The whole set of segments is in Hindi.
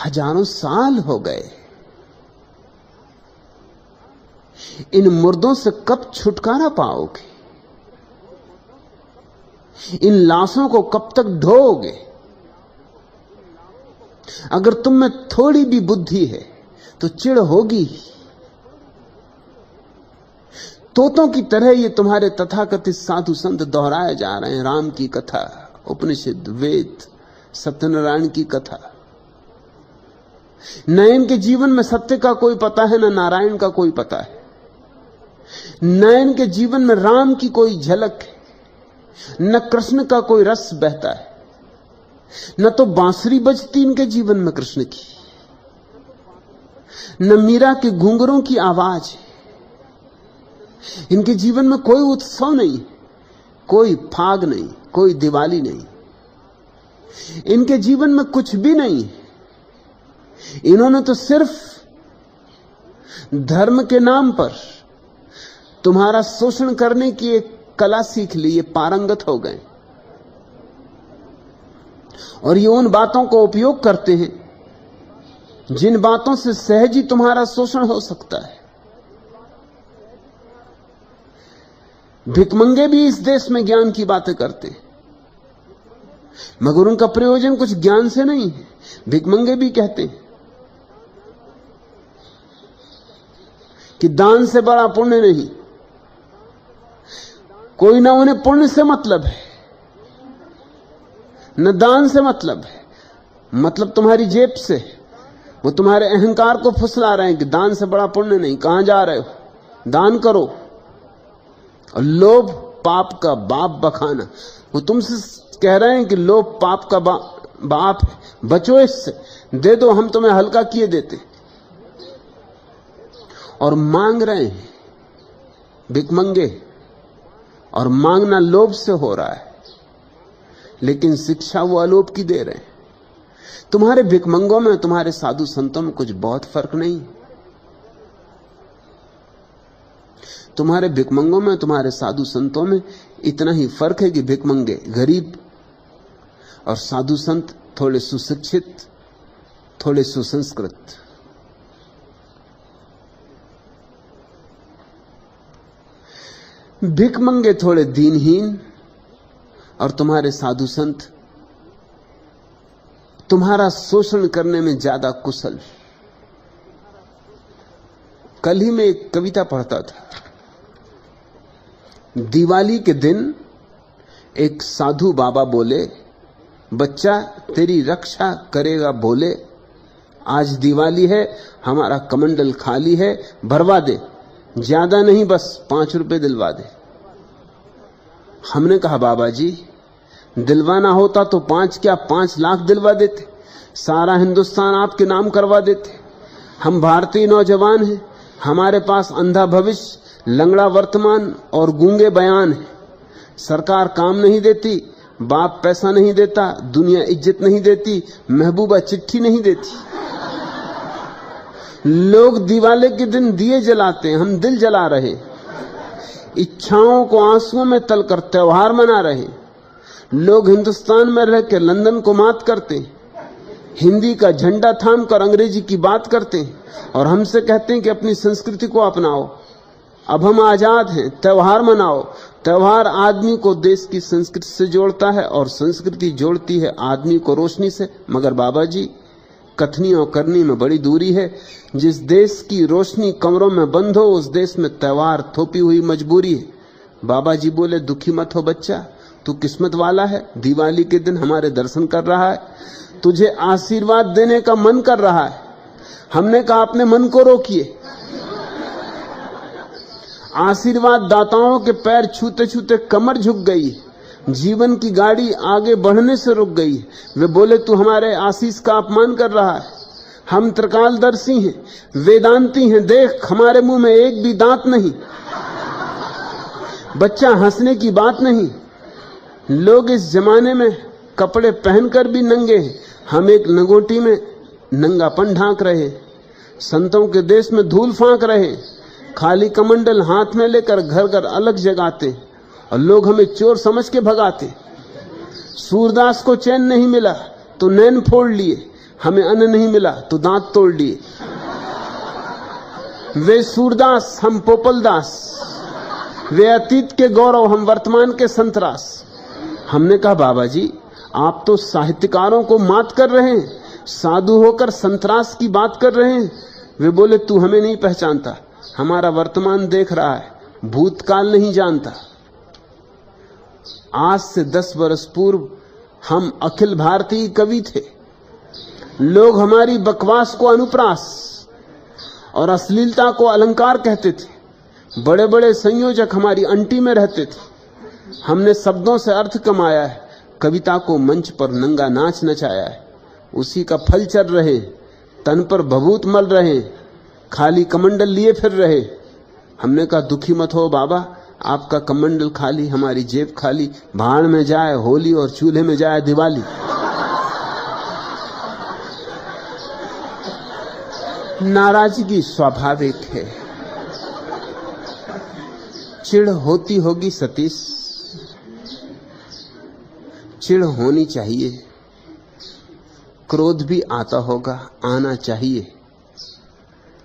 हजारों साल हो गए। इन मुर्दों से कब छुटकारा पाओगे? इन लाशों को कब तक ढोओगे? अगर तुम में थोड़ी भी बुद्धि है तो चिढ़ होगी। तोतों की तरह ये तुम्हारे तथाकथित साधु संत दोहराए जा रहे हैं। राम की कथा, उपनिषद, वेद, सत्यनारायण की कथा। न इनके जीवन में सत्य का कोई पता है, न नारायण का कोई पता है, न इनके जीवन में राम की कोई झलक है, न कृष्ण का कोई रस बहता है, न तो बांसुरी बजती इनके जीवन में कृष्ण की, न मीरा के घुंघरों की आवाज है। इनके जीवन में कोई उत्सव नहीं, कोई फाग नहीं, कोई दिवाली नहीं। इनके जीवन में कुछ भी नहीं। इन्होंने तो सिर्फ धर्म के नाम पर तुम्हारा शोषण करने की एक कला सीख ली, ये पारंगत हो गए और ये उन बातों को उपयोग करते हैं जिन बातों से सहज ही तुम्हारा शोषण हो सकता है। भिकमंगे भी इस देश में ज्ञान की बातें करते हैं, मगर उनका प्रयोजन कुछ ज्ञान से नहीं है। भिकमंगे भी कहते हैं कि दान से बड़ा पुण्य नहीं। कोई ना उन्हें पुण्य से मतलब है, न दान से मतलब है, मतलब तुम्हारी जेब से। वो तुम्हारे अहंकार को फुसला रहे हैं कि दान से बड़ा पुण्य नहीं, कहां जा रहे हो, दान करो। और लोभ पाप का बाप बखाना, वो तुमसे कह रहे हैं कि लोभ पाप का बाप है, बचो इससे, दे दो, हम तुम्हें हल्का किए देते। और मांग रहे हैं भिकमंगे, और मांगना लोभ से हो रहा है, लेकिन शिक्षा वो अलोभ की दे रहे हैं। तुम्हारे भिकमंगों में, तुम्हारे साधु संतों में कुछ बहुत फर्क नहीं। तुम्हारे भिकमंगों में, तुम्हारे साधु संतों में इतना ही फर्क है कि भिकमंगे गरीब और साधु संत थोड़े सुशिक्षित, थोड़े सुसंस्कृत। भिकमंगे थोड़े दीनहीन और तुम्हारे साधु संत तुम्हारा शोषण करने में ज्यादा कुशल। कल ही मैं एक कविता पढ़ता था। दिवाली के दिन एक साधु बाबा बोले, बच्चा तेरी रक्षा करेगा भोले, आज दिवाली है हमारा कमंडल खाली है, भरवा दे, ज्यादा नहीं बस 5 रुपए दिलवा दे। हमने कहा बाबा जी, दिलवाना होता तो 5 क्या 5 लाख दिलवा देते, सारा हिंदुस्तान आपके नाम करवा देते। हम भारतीय नौजवान हैं, हमारे पास अंधा भविष्य, लंगड़ा वर्तमान और गूंगे बयान है। सरकार काम नहीं देती, बाप पैसा नहीं देता, दुनिया इज्जत नहीं देती, महबूबा चिट्ठी नहीं देती। लोग दिवाली के दिन दिए जलाते हैं, हम दिल जला रहे, इच्छाओं को आंसुओं में तलकर त्योहार मना रहे। लोग हिंदुस्तान में रह के लंदन को मात करते हैं, हिंदी का झंडा थाम कर अंग्रेजी की बात करते हैं और हमसे कहते हैं कि अपनी संस्कृति को अपनाओ। अब हम आजाद हैं, त्योहार मनाओ। त्योहार आदमी को देश की संस्कृति से जोड़ता है और संस्कृति जोड़ती है आदमी को रोशनी से। मगर बाबा जी, कथनी और करनी में बड़ी दूरी है। जिस देश की रोशनी कमरों में बंद हो, उस देश में त्योहार थोपी हुई मजबूरी है। बाबा जी बोले, दुखी मत हो बच्चा, तू किस्मत वाला है, दिवाली के दिन हमारे दर्शन कर रहा है, तुझे आशीर्वाद देने का मन कर रहा है। हमने कहा अपने मन को रोकिए। आशीर्वाद दाताओं के पैर छूते छूते कमर झुक गई, जीवन की गाड़ी आगे बढ़ने से रुक गई। वे बोले, तू हमारे आशीष का अपमान कर रहा है, हम त्रिकालदर्शी हैं, वेदांती हैं, देख हमारे मुंह में एक भी दांत नहीं। बच्चा, हंसने की बात नहीं। लोग इस जमाने में कपड़े पहनकर भी नंगे हैं, हम एक लंगोटी में नंगापन ढांक रहे। संतों के देश में धूल फांक रहे, खाली कमंडल हाथ में लेकर घर घर अलग जगाते और लोग हमें चोर समझ के भगाते। सूरदास को चैन नहीं मिला तो नैन फोड़ लिए, हमें अन्न नहीं मिला तो दांत तोड़ लिए। वे सूरदास, हम पोपलदास। वे अतीत के गौरव, हम वर्तमान के संतरास। हमने कहा बाबा जी आप तो साहित्यकारों को मात कर रहे हैं, साधु होकर संतरास की बात कर रहे हैं। वे बोले तू हमें नहीं पहचानता, हमारा वर्तमान देख रहा है, भूतकाल नहीं जानता। आज से 10 वर्ष पूर्व हम अखिल भारतीय कवि थे। लोग हमारी बकवास को अनुप्रास और अश्लीलता को अलंकार कहते थे। बड़े बड़े संयोजक हमारी अंटी में रहते थे। हमने शब्दों से अर्थ कमाया है, कविता को मंच पर नंगा नाच नचाया है। उसी का फल चल रहे, तन पर भभूत मल रहे, खाली कमंडल लिए फिर रहे। हमने कहा दुखी मत हो बाबा, आपका कमंडल खाली, हमारी जेब खाली। भाड़ में जाए होली और चूल्हे में जाए दिवाली। नाराजगी स्वाभाविक है, चिढ़ होती होगी सतीश, चिढ़ होनी चाहिए। क्रोध भी आता होगा, आना चाहिए।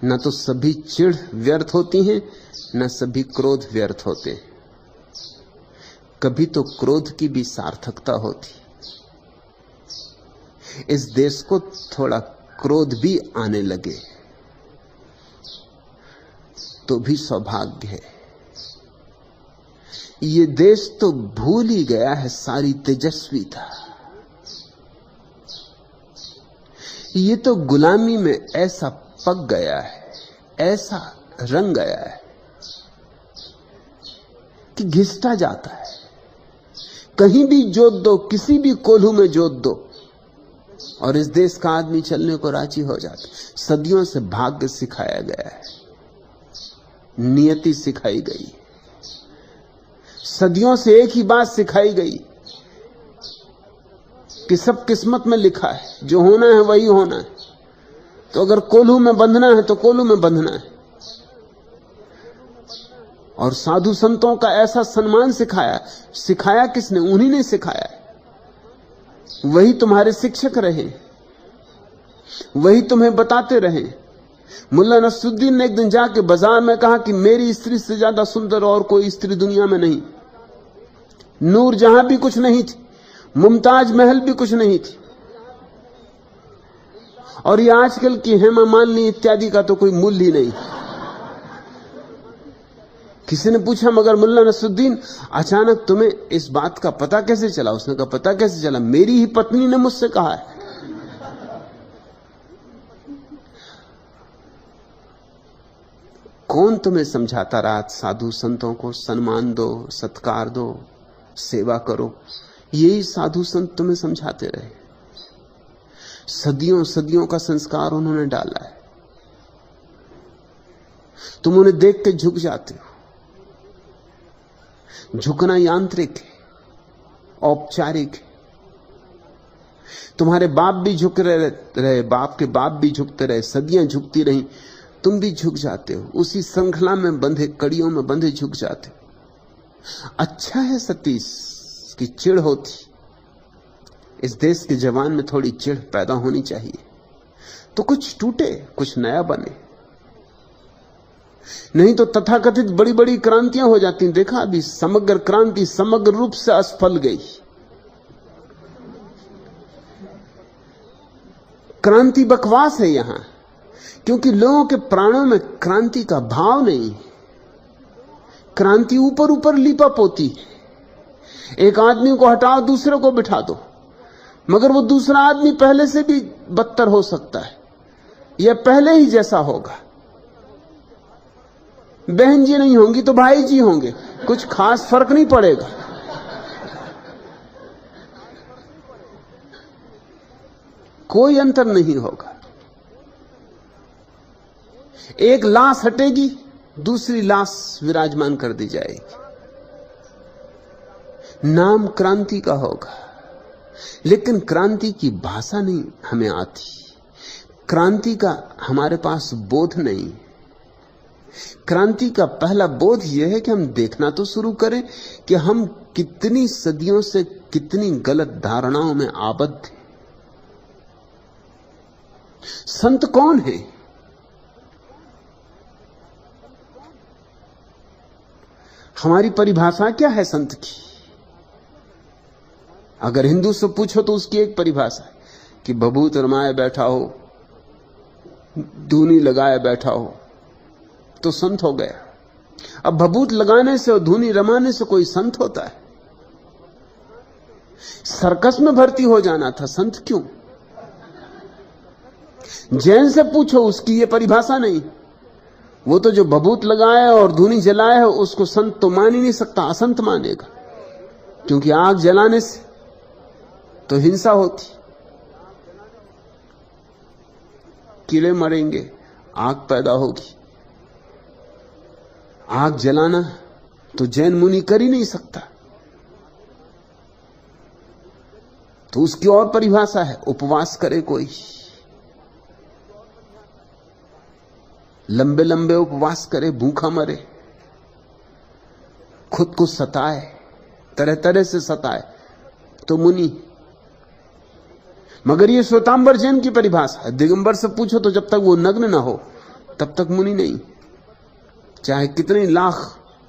न तो सभी चिढ़ व्यर्थ होती हैं, न सभी क्रोध व्यर्थ होते हैं। कभी तो क्रोध की भी सार्थकता होती। इस देश को थोड़ा क्रोध भी आने लगे तो भी सौभाग्य है। ये देश तो भूल ही गया है सारी तेजस्वीता। ये तो गुलामी में ऐसा पक गया है, ऐसा रंग गया है कि घिसटा जाता है। कहीं भी जोत दो, किसी भी कोल्हू में जोत दो, और इस देश का आदमी चलने को राजी हो जाता। सदियों से भाग्य सिखाया गया है, नियति सिखाई गई, सदियों से एक ही बात सिखाई गई कि सब किस्मत में लिखा है, जो होना है वही होना है। तो अगर कोल्हू में बंधना है तो कोल्हू में बंधना है। और साधु संतों का ऐसा सम्मान सिखाया किसने? उन्हीं ने सिखाया है। वही तुम्हारे शिक्षक रहे, वही तुम्हें बताते रहे। मुल्ला नसरुद्दीन ने एक दिन जाके बाजार में कहा कि मेरी स्त्री से ज्यादा सुंदर और कोई स्त्री दुनिया में नहीं। नूर जहां भी कुछ नहीं थी, मुमताज महल भी कुछ नहीं थी, और ये आजकल की हेमा मालिनी इत्यादि का तो कोई मूल्य ही नहीं। किसी ने पूछा मगर मुल्ला नसरुद्दीन अचानक तुम्हें इस बात का पता कैसे चला? उसने कहा पता कैसे चला, मेरी ही पत्नी ने मुझसे कहा है। कौन तुम्हें समझाता रहा साधु संतों को सम्मान दो, सत्कार दो, सेवा करो? यही साधु संत तुम्हें समझाते रहे। सदियों सदियों का संस्कार उन्होंने डाला है। तुम उन्हें देख के झुक जाते हो। झुकना यांत्रिक है, औपचारिक है। तुम्हारे बाप भी झुक रहे, बाप के बाप भी झुकते रहे, सदियां झुकती रही, तुम भी झुक जाते हो। उसी श्रृंखला में बंधे, कड़ियों में बंधे झुक जाते हो। अच्छा है सतीश की चिढ़ होती। इस देश के जवान में थोड़ी चिढ़ पैदा होनी चाहिए, तो कुछ टूटे, कुछ नया बने। नहीं तो तथाकथित बड़ी बड़ी क्रांतियां हो जाती। देखा अभी समग्र क्रांति समग्र रूप से असफल गई। क्रांति बकवास है यहां, क्योंकि लोगों के प्राणों में क्रांति का भाव नहीं। क्रांति ऊपर ऊपर लिपा पोती। एक आदमी को हटाओ, दूसरे को बिठा दो, मगर वो दूसरा आदमी पहले से भी बदतर हो सकता है, यह पहले ही जैसा होगा। बहन जी नहीं होंगी तो भाई जी होंगे, कुछ खास फर्क नहीं पड़ेगा। कोई अंतर नहीं होगा। एक लाश हटेगी, दूसरी लाश विराजमान कर दी जाएगी। नाम क्रांति का होगा, लेकिन क्रांति की भाषा नहीं हमें आती। क्रांति का हमारे पास बोध नहीं। क्रांति का पहला बोध यह है कि हम देखना तो शुरू करें कि हम कितनी सदियों से कितनी गलत धारणाओं में आबद्ध हैं। संत कौन है? हमारी परिभाषा क्या है संत की? अगर हिंदू से पूछो तो उसकी एक परिभाषा है कि भभूत रमाए बैठा हो, धूनी लगाए बैठा हो तो संत हो गया। अब भभूत लगाने से और धूनी रमाने से कोई संत होता है? सर्कस में भर्ती हो जाना था, संत क्यों? जैन से पूछो, उसकी ये परिभाषा नहीं। वो तो जो भभूत लगाए और धूनी जलाए है उसको संत तो मान ही नहीं सकता, असंत मानेगा। क्योंकि आग जलाने से तो हिंसा होती, कीड़े मरेंगे, आग पैदा होगी। आग जलाना तो जैन मुनि कर ही नहीं सकता। तो उसकी और परिभाषा है, उपवास करे कोई, लंबे लंबे उपवास करे, भूखा मरे, खुद को सताए, तरह तरह से सताए तो मुनि। मगर ये श्वेतांबर जैन की परिभाषा है। दिगंबर से पूछो तो जब तक वो नग्न ना हो तब तक मुनि नहीं, चाहे कितने लाख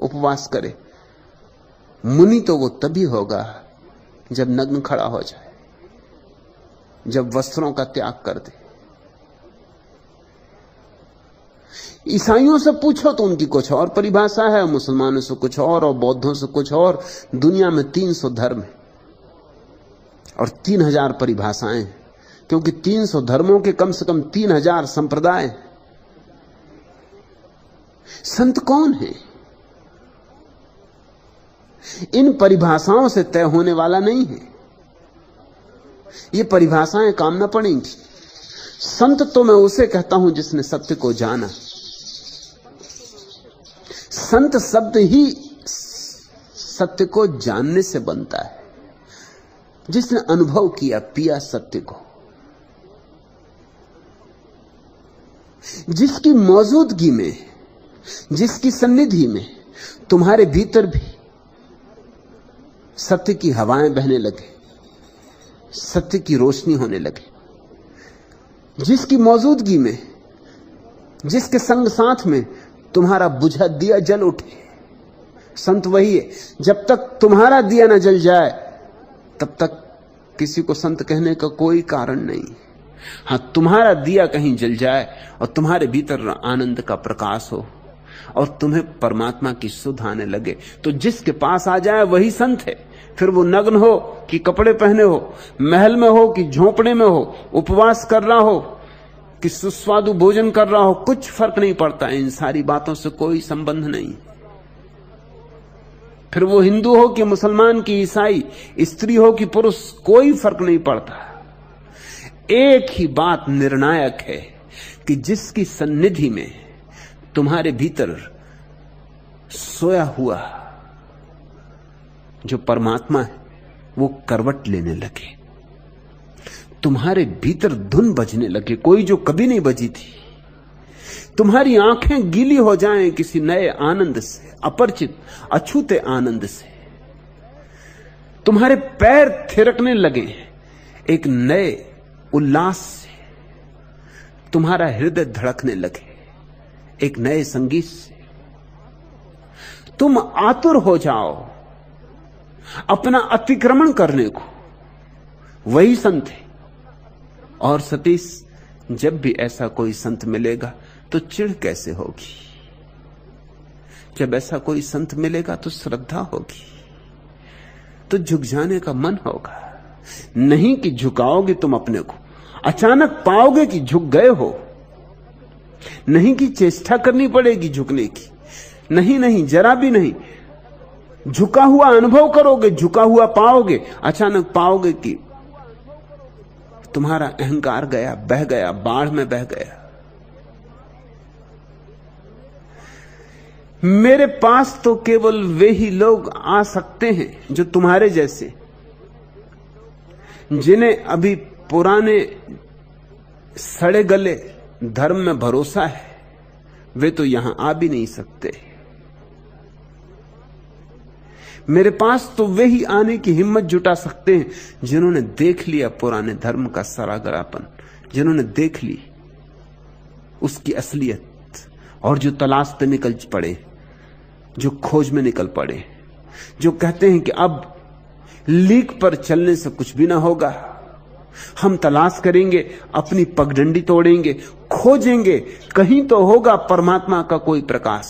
उपवास करे। मुनि तो वो तभी होगा जब नग्न खड़ा हो जाए, जब वस्त्रों का त्याग कर दे। ईसाइयों से पूछो तो उनकी कुछ और परिभाषा है, मुसलमानों से कुछ और बौद्धों से कुछ और। दुनिया में 300 धर्म है और 3000 परिभाषाएं, क्योंकि 300 धर्मों के कम से कम 3000 संप्रदाय। संत कौन है? इन परिभाषाओं से तय होने वाला नहीं है। ये परिभाषाएं काम न पड़ेंगी। संत तो मैं उसे कहता हूं जिसने सत्य को जाना। संत शब्द ही सत्य को जानने से बनता है, जिसने अनुभव किया, पिया सत्य को, जिसकी मौजूदगी में, जिसकी सन्निधि में तुम्हारे भीतर भी सत्य की हवाएं बहने लगे, सत्य की रोशनी होने लगे, जिसकी मौजूदगी में, जिसके संग साथ में तुम्हारा बुझा दिया जल उठे। संत वही है। जब तक तुम्हारा दिया न जल जाए तब तक किसी को संत कहने का कोई कारण नहीं। हां, तुम्हारा दिया कहीं जल जाए और तुम्हारे भीतर आनंद का प्रकाश हो और तुम्हें परमात्मा की सुध आने लगे, तो जिसके पास आ जाए वही संत है। फिर वो नग्न हो कि कपड़े पहने हो, महल में हो कि झोंपड़े में हो, उपवास कर रहा हो कि सुस्वादु भोजन कर रहा हो, कुछ फर्क नहीं पड़ता। इन सारी बातों से कोई संबंध नहीं। फिर वो हिंदू हो कि मुसलमान कि ईसाई, स्त्री हो कि पुरुष, कोई फर्क नहीं पड़ता। एक ही बात निर्णायक है कि जिसकी सन्निधि में तुम्हारे भीतर सोया हुआ जो परमात्मा है वो करवट लेने लगे, तुम्हारे भीतर धुन बजने लगे, कोई जो कभी नहीं बजी थी। तुम्हारी आंखें गीली हो जाएं किसी नए आनंद से, अपरिचित अछूते आनंद से। तुम्हारे पैर थिरकने लगे एक नए उल्लास से। तुम्हारा हृदय धड़कने लगे एक नए संगीत से। तुम आतुर हो जाओ अपना अतिक्रमण करने को, वही संत है। और सतीश, जब भी ऐसा कोई संत मिलेगा तो चिढ़ कैसे होगी? जब ऐसा कोई संत मिलेगा तो श्रद्धा होगी, तो झुक जाने का मन होगा। नहीं कि झुकाओगे तुम अपने को, अचानक पाओगे कि झुक गए हो। नहीं कि चेष्टा करनी पड़ेगी झुकने की, नहीं नहीं, जरा भी नहीं। झुका हुआ अनुभव करोगे, झुका हुआ पाओगे। अचानक पाओगे कि तुम्हारा अहंकार गया, बह गया, बाढ़ में बह गया। मेरे पास तो केवल वे ही लोग आ सकते हैं जो तुम्हारे जैसे, जिन्हें अभी पुराने सड़े गले धर्म में भरोसा है। वे तो यहां आ भी नहीं सकते। मेरे पास तो वे ही आने की हिम्मत जुटा सकते हैं जिन्होंने देख लिया पुराने धर्म का सरागरापन, जिन्होंने देख ली उसकी असलियत, और जो तलाश पे निकल पड़े, जो खोज में निकल पड़े, जो कहते हैं कि अब लीक पर चलने से कुछ भी ना होगा, हम तलाश करेंगे, अपनी पगडंडी तोड़ेंगे, खोजेंगे, कहीं तो होगा परमात्मा का कोई प्रकाश,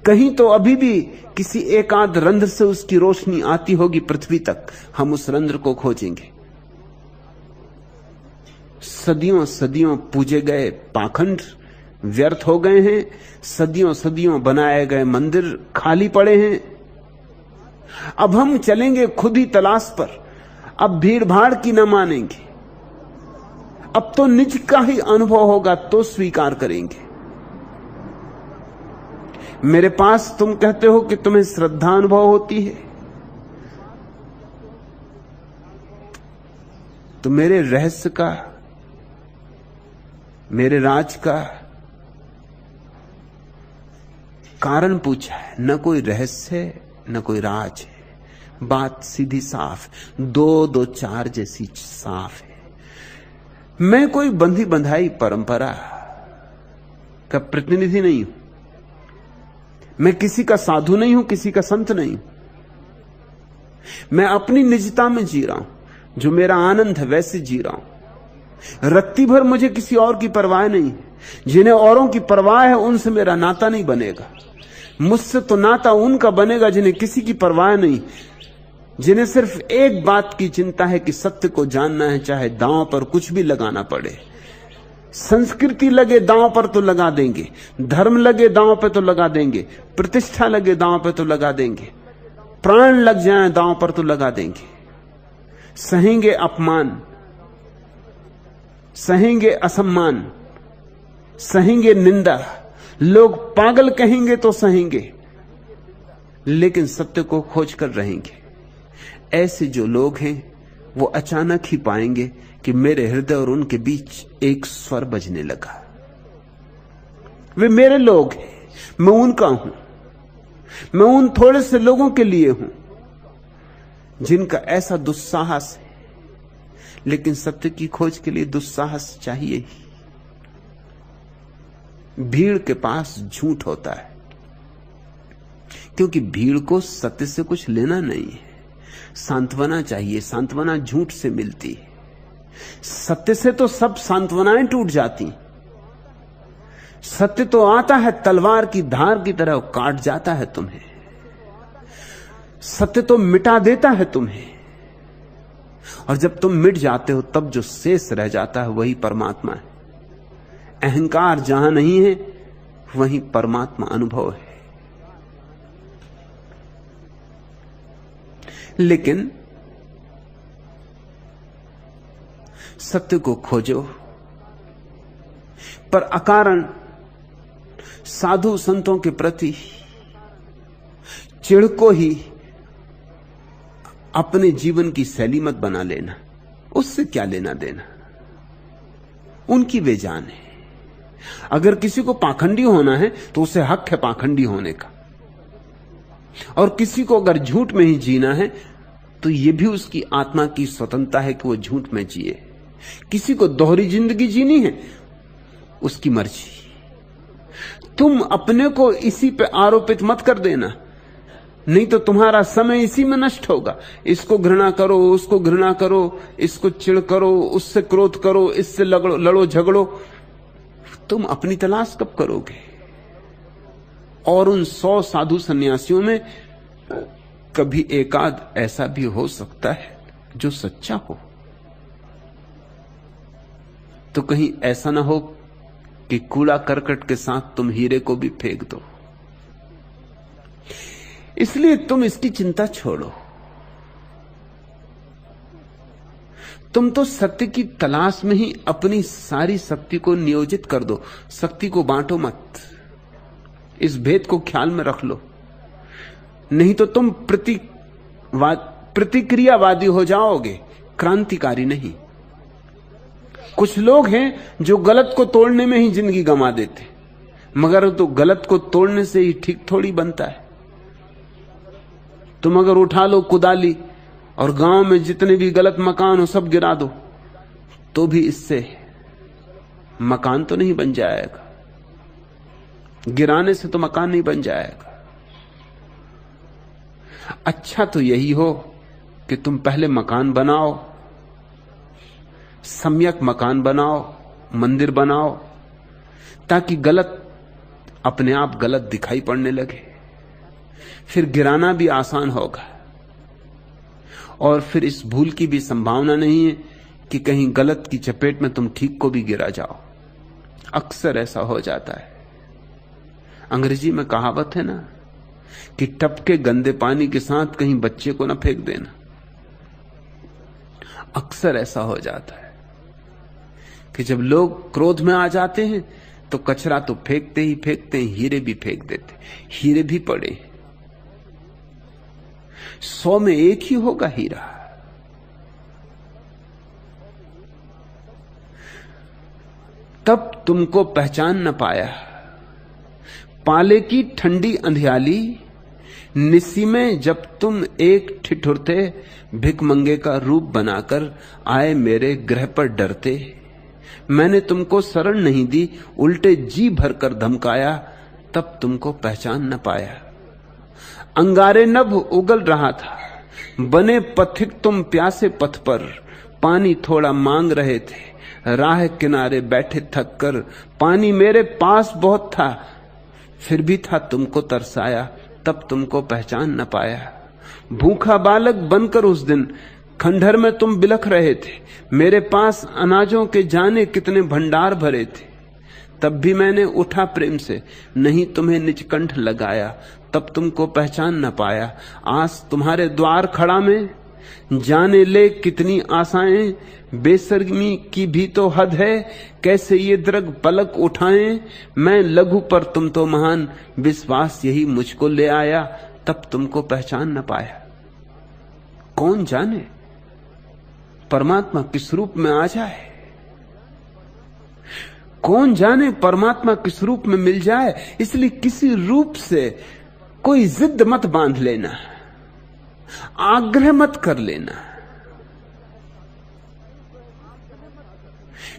कहीं तो अभी भी किसी एक आध रंध्र से उसकी रोशनी आती होगी पृथ्वी तक, हम उस रंध्र को खोजेंगे। सदियों सदियों पूजे गए पाखंड व्यर्थ हो गए हैं, सदियों सदियों बनाए गए मंदिर खाली पड़े हैं। अब हम चलेंगे खुद ही तलाश पर, अब भीड़ भाड़ की न मानेंगे, अब तो निज का ही अनुभव होगा तो स्वीकार करेंगे। मेरे पास तुम कहते हो कि तुम्हें श्रद्धा अनुभव होती है, तो मेरे रहस्य का, मेरे राज का कारण पूछा है। न कोई रहस्य है न कोई राज है, बात सीधी साफ, दो दो चार जैसी साफ है। मैं कोई बंधी बंधाई परंपरा का प्रतिनिधि नहीं हूं, मैं किसी का साधु नहीं हूं, किसी का संत नहीं हूं। मैं अपनी निजता में जी रहा हूं, जो मेरा आनंद है वैसे जी रहा हूं। रत्ती भर मुझे किसी और की परवाह नहीं। जिन्हें औरों की परवाह है उनसे मेरा नाता नहीं बनेगा। मुझसे तो नाता उनका बनेगा जिन्हें किसी की परवाह नहीं, जिन्हें सिर्फ एक बात की चिंता है कि सत्य को जानना है, चाहे दांव पर कुछ भी लगाना पड़े। संस्कृति लगे दांव पर तो लगा देंगे, धर्म लगे दांव पे तो लगा देंगे, प्रतिष्ठा लगे दांव पे तो लगा देंगे, प्राण लग जाएं दांव पर तो लगा देंगे। सहेंगे अपमान, सहेंगे असम्मान, सहेंगे निंदा, लोग पागल कहेंगे तो सहेंगे, लेकिन सत्य को खोज कर रहेंगे। ऐसे जो लोग हैं वो अचानक ही पाएंगे कि मेरे हृदय और उनके बीच एक स्वर बजने लगा। वे मेरे लोग हैं, मैं उनका हूं, मैं उन थोड़े से लोगों के लिए हूं जिनका ऐसा दुस्साहस है। लेकिन सत्य की खोज के लिए दुस्साहस चाहिए ही। भीड़ के पास झूठ होता है, क्योंकि भीड़ को सत्य से कुछ लेना नहीं है। सांत्वना चाहिए, सांत्वना झूठ से मिलती है। सत्य से तो सब सांत्वनाएं टूट जाती। सत्य तो आता है तलवार की धार की तरह, काट जाता है तुम्हें। सत्य तो मिटा देता है तुम्हें, और जब तुम मिट जाते हो तब जो शेष रह जाता है वही परमात्मा है। अहंकार जहां नहीं है वहीं परमात्मा अनुभव है। लेकिन सत्य को खोजो, पर अकारण साधु संतों के प्रति चिढ़ को ही अपने जीवन की शैली मत बना लेना। उससे क्या लेना देना, उनकी वे जान है। अगर किसी को पाखंडी होना है तो उसे हक है पाखंडी होने का, और किसी को अगर झूठ में ही जीना है तो यह भी उसकी आत्मा की स्वतंत्रता है कि वो झूठ में जिए। किसी को दोहरी जिंदगी जीनी है, उसकी मर्जी। तुम अपने को इसी पे आरोपित मत कर देना, नहीं तो तुम्हारा समय इसी में नष्ट होगा। इसको घृणा करो, उसको घृणा करो, इसको चिढ़ करो, उससे क्रोध करो, इससे लड़ो झगड़ो। तुम अपनी तलाश कब करोगे? और उन 100 साधु सन्यासियों में कभी एकाध ऐसा भी हो सकता है जो सच्चा हो। तो कहीं ऐसा ना हो कि कूड़ा करकट के साथ तुम हीरे को भी फेंक दो। इसलिए तुम इसकी चिंता छोड़ो। तुम तो सत्य की तलाश में ही अपनी सारी शक्ति को नियोजित कर दो। शक्ति को बांटो मत, इस भेद को ख्याल में रख लो, नहीं तो तुम प्रतिक्रियावादी हो जाओगे, क्रांतिकारी नहीं। कुछ लोग हैं जो गलत को तोड़ने में ही जिंदगी गंवा देते, मगर तो गलत को तोड़ने से ही ठीक थोड़ी बनता है। तुम अगर उठा लो कुदाली और गांव में जितने भी गलत मकान हो सब गिरा दो, तो भी इससे मकान तो नहीं बन जाएगा, गिराने से तो मकान नहीं बन जाएगा। अच्छा तो यही हो कि तुम पहले मकान बनाओ, सम्यक मकान बनाओ, मंदिर बनाओ, ताकि गलत अपने आप गलत दिखाई पड़ने लगे। फिर गिराना भी आसान होगा और फिर इस भूल की भी संभावना नहीं है कि कहीं गलत की चपेट में तुम ठीक को भी गिरा जाओ। अक्सर ऐसा हो जाता है। अंग्रेजी में कहावत है ना कि टपके गंदे पानी के साथ कहीं बच्चे को ना फेंक देना। अक्सर ऐसा हो जाता है कि जब लोग क्रोध में आ जाते हैं तो कचरा तो फेंकते ही फेंकते हैं, हीरे भी फेंक देते। हीरे भी पड़े, 100 में एक ही होगा हीरा। तब तुमको पहचान न पाया, पाले की ठंडी अंधियाली, निसी में जब तुम एक ठिठुरते, भिखमंगे का रूप बनाकर आए मेरे गृह पर डरते। मैंने तुमको शरण नहीं दी, उल्टे जी भरकर धमकाया, तब तुमको पहचान न पाया। अंगारे नभ उगल रहा था, बने पथिक तुम प्यासे पथ पर, पानी थोड़ा मांग रहे थे, राह किनारे बैठे थक कर। पानी मेरे पास बहुत था, फिर भी था तुमको तरसाया, तब तुमको पहचान न पाया। भूखा बालक बनकर उस दिन खंडहर में तुम बिलख रहे थे, मेरे पास अनाजों के जाने कितने भंडार भरे थे। तब भी मैंने उठा प्रेम से, नहीं तुम्हें निजकंठ लगाया, तब तुमको पहचान न पाया। आज तुम्हारे द्वार खड़ा में, जाने ले कितनी आशाएं, बेशर्मी की भी तो हद है, कैसे ये द्रग पलक उठाएं। मैं लघु पर तुम तो महान, विश्वास यही मुझको ले आया, तब तुमको पहचान न पाया। कौन जाने परमात्मा किस रूप में आ जाए, कौन जाने परमात्मा किस रूप में मिल जाए। इसलिए किसी रूप से कोई जिद मत बांध लेना, आग्रह मत कर लेना।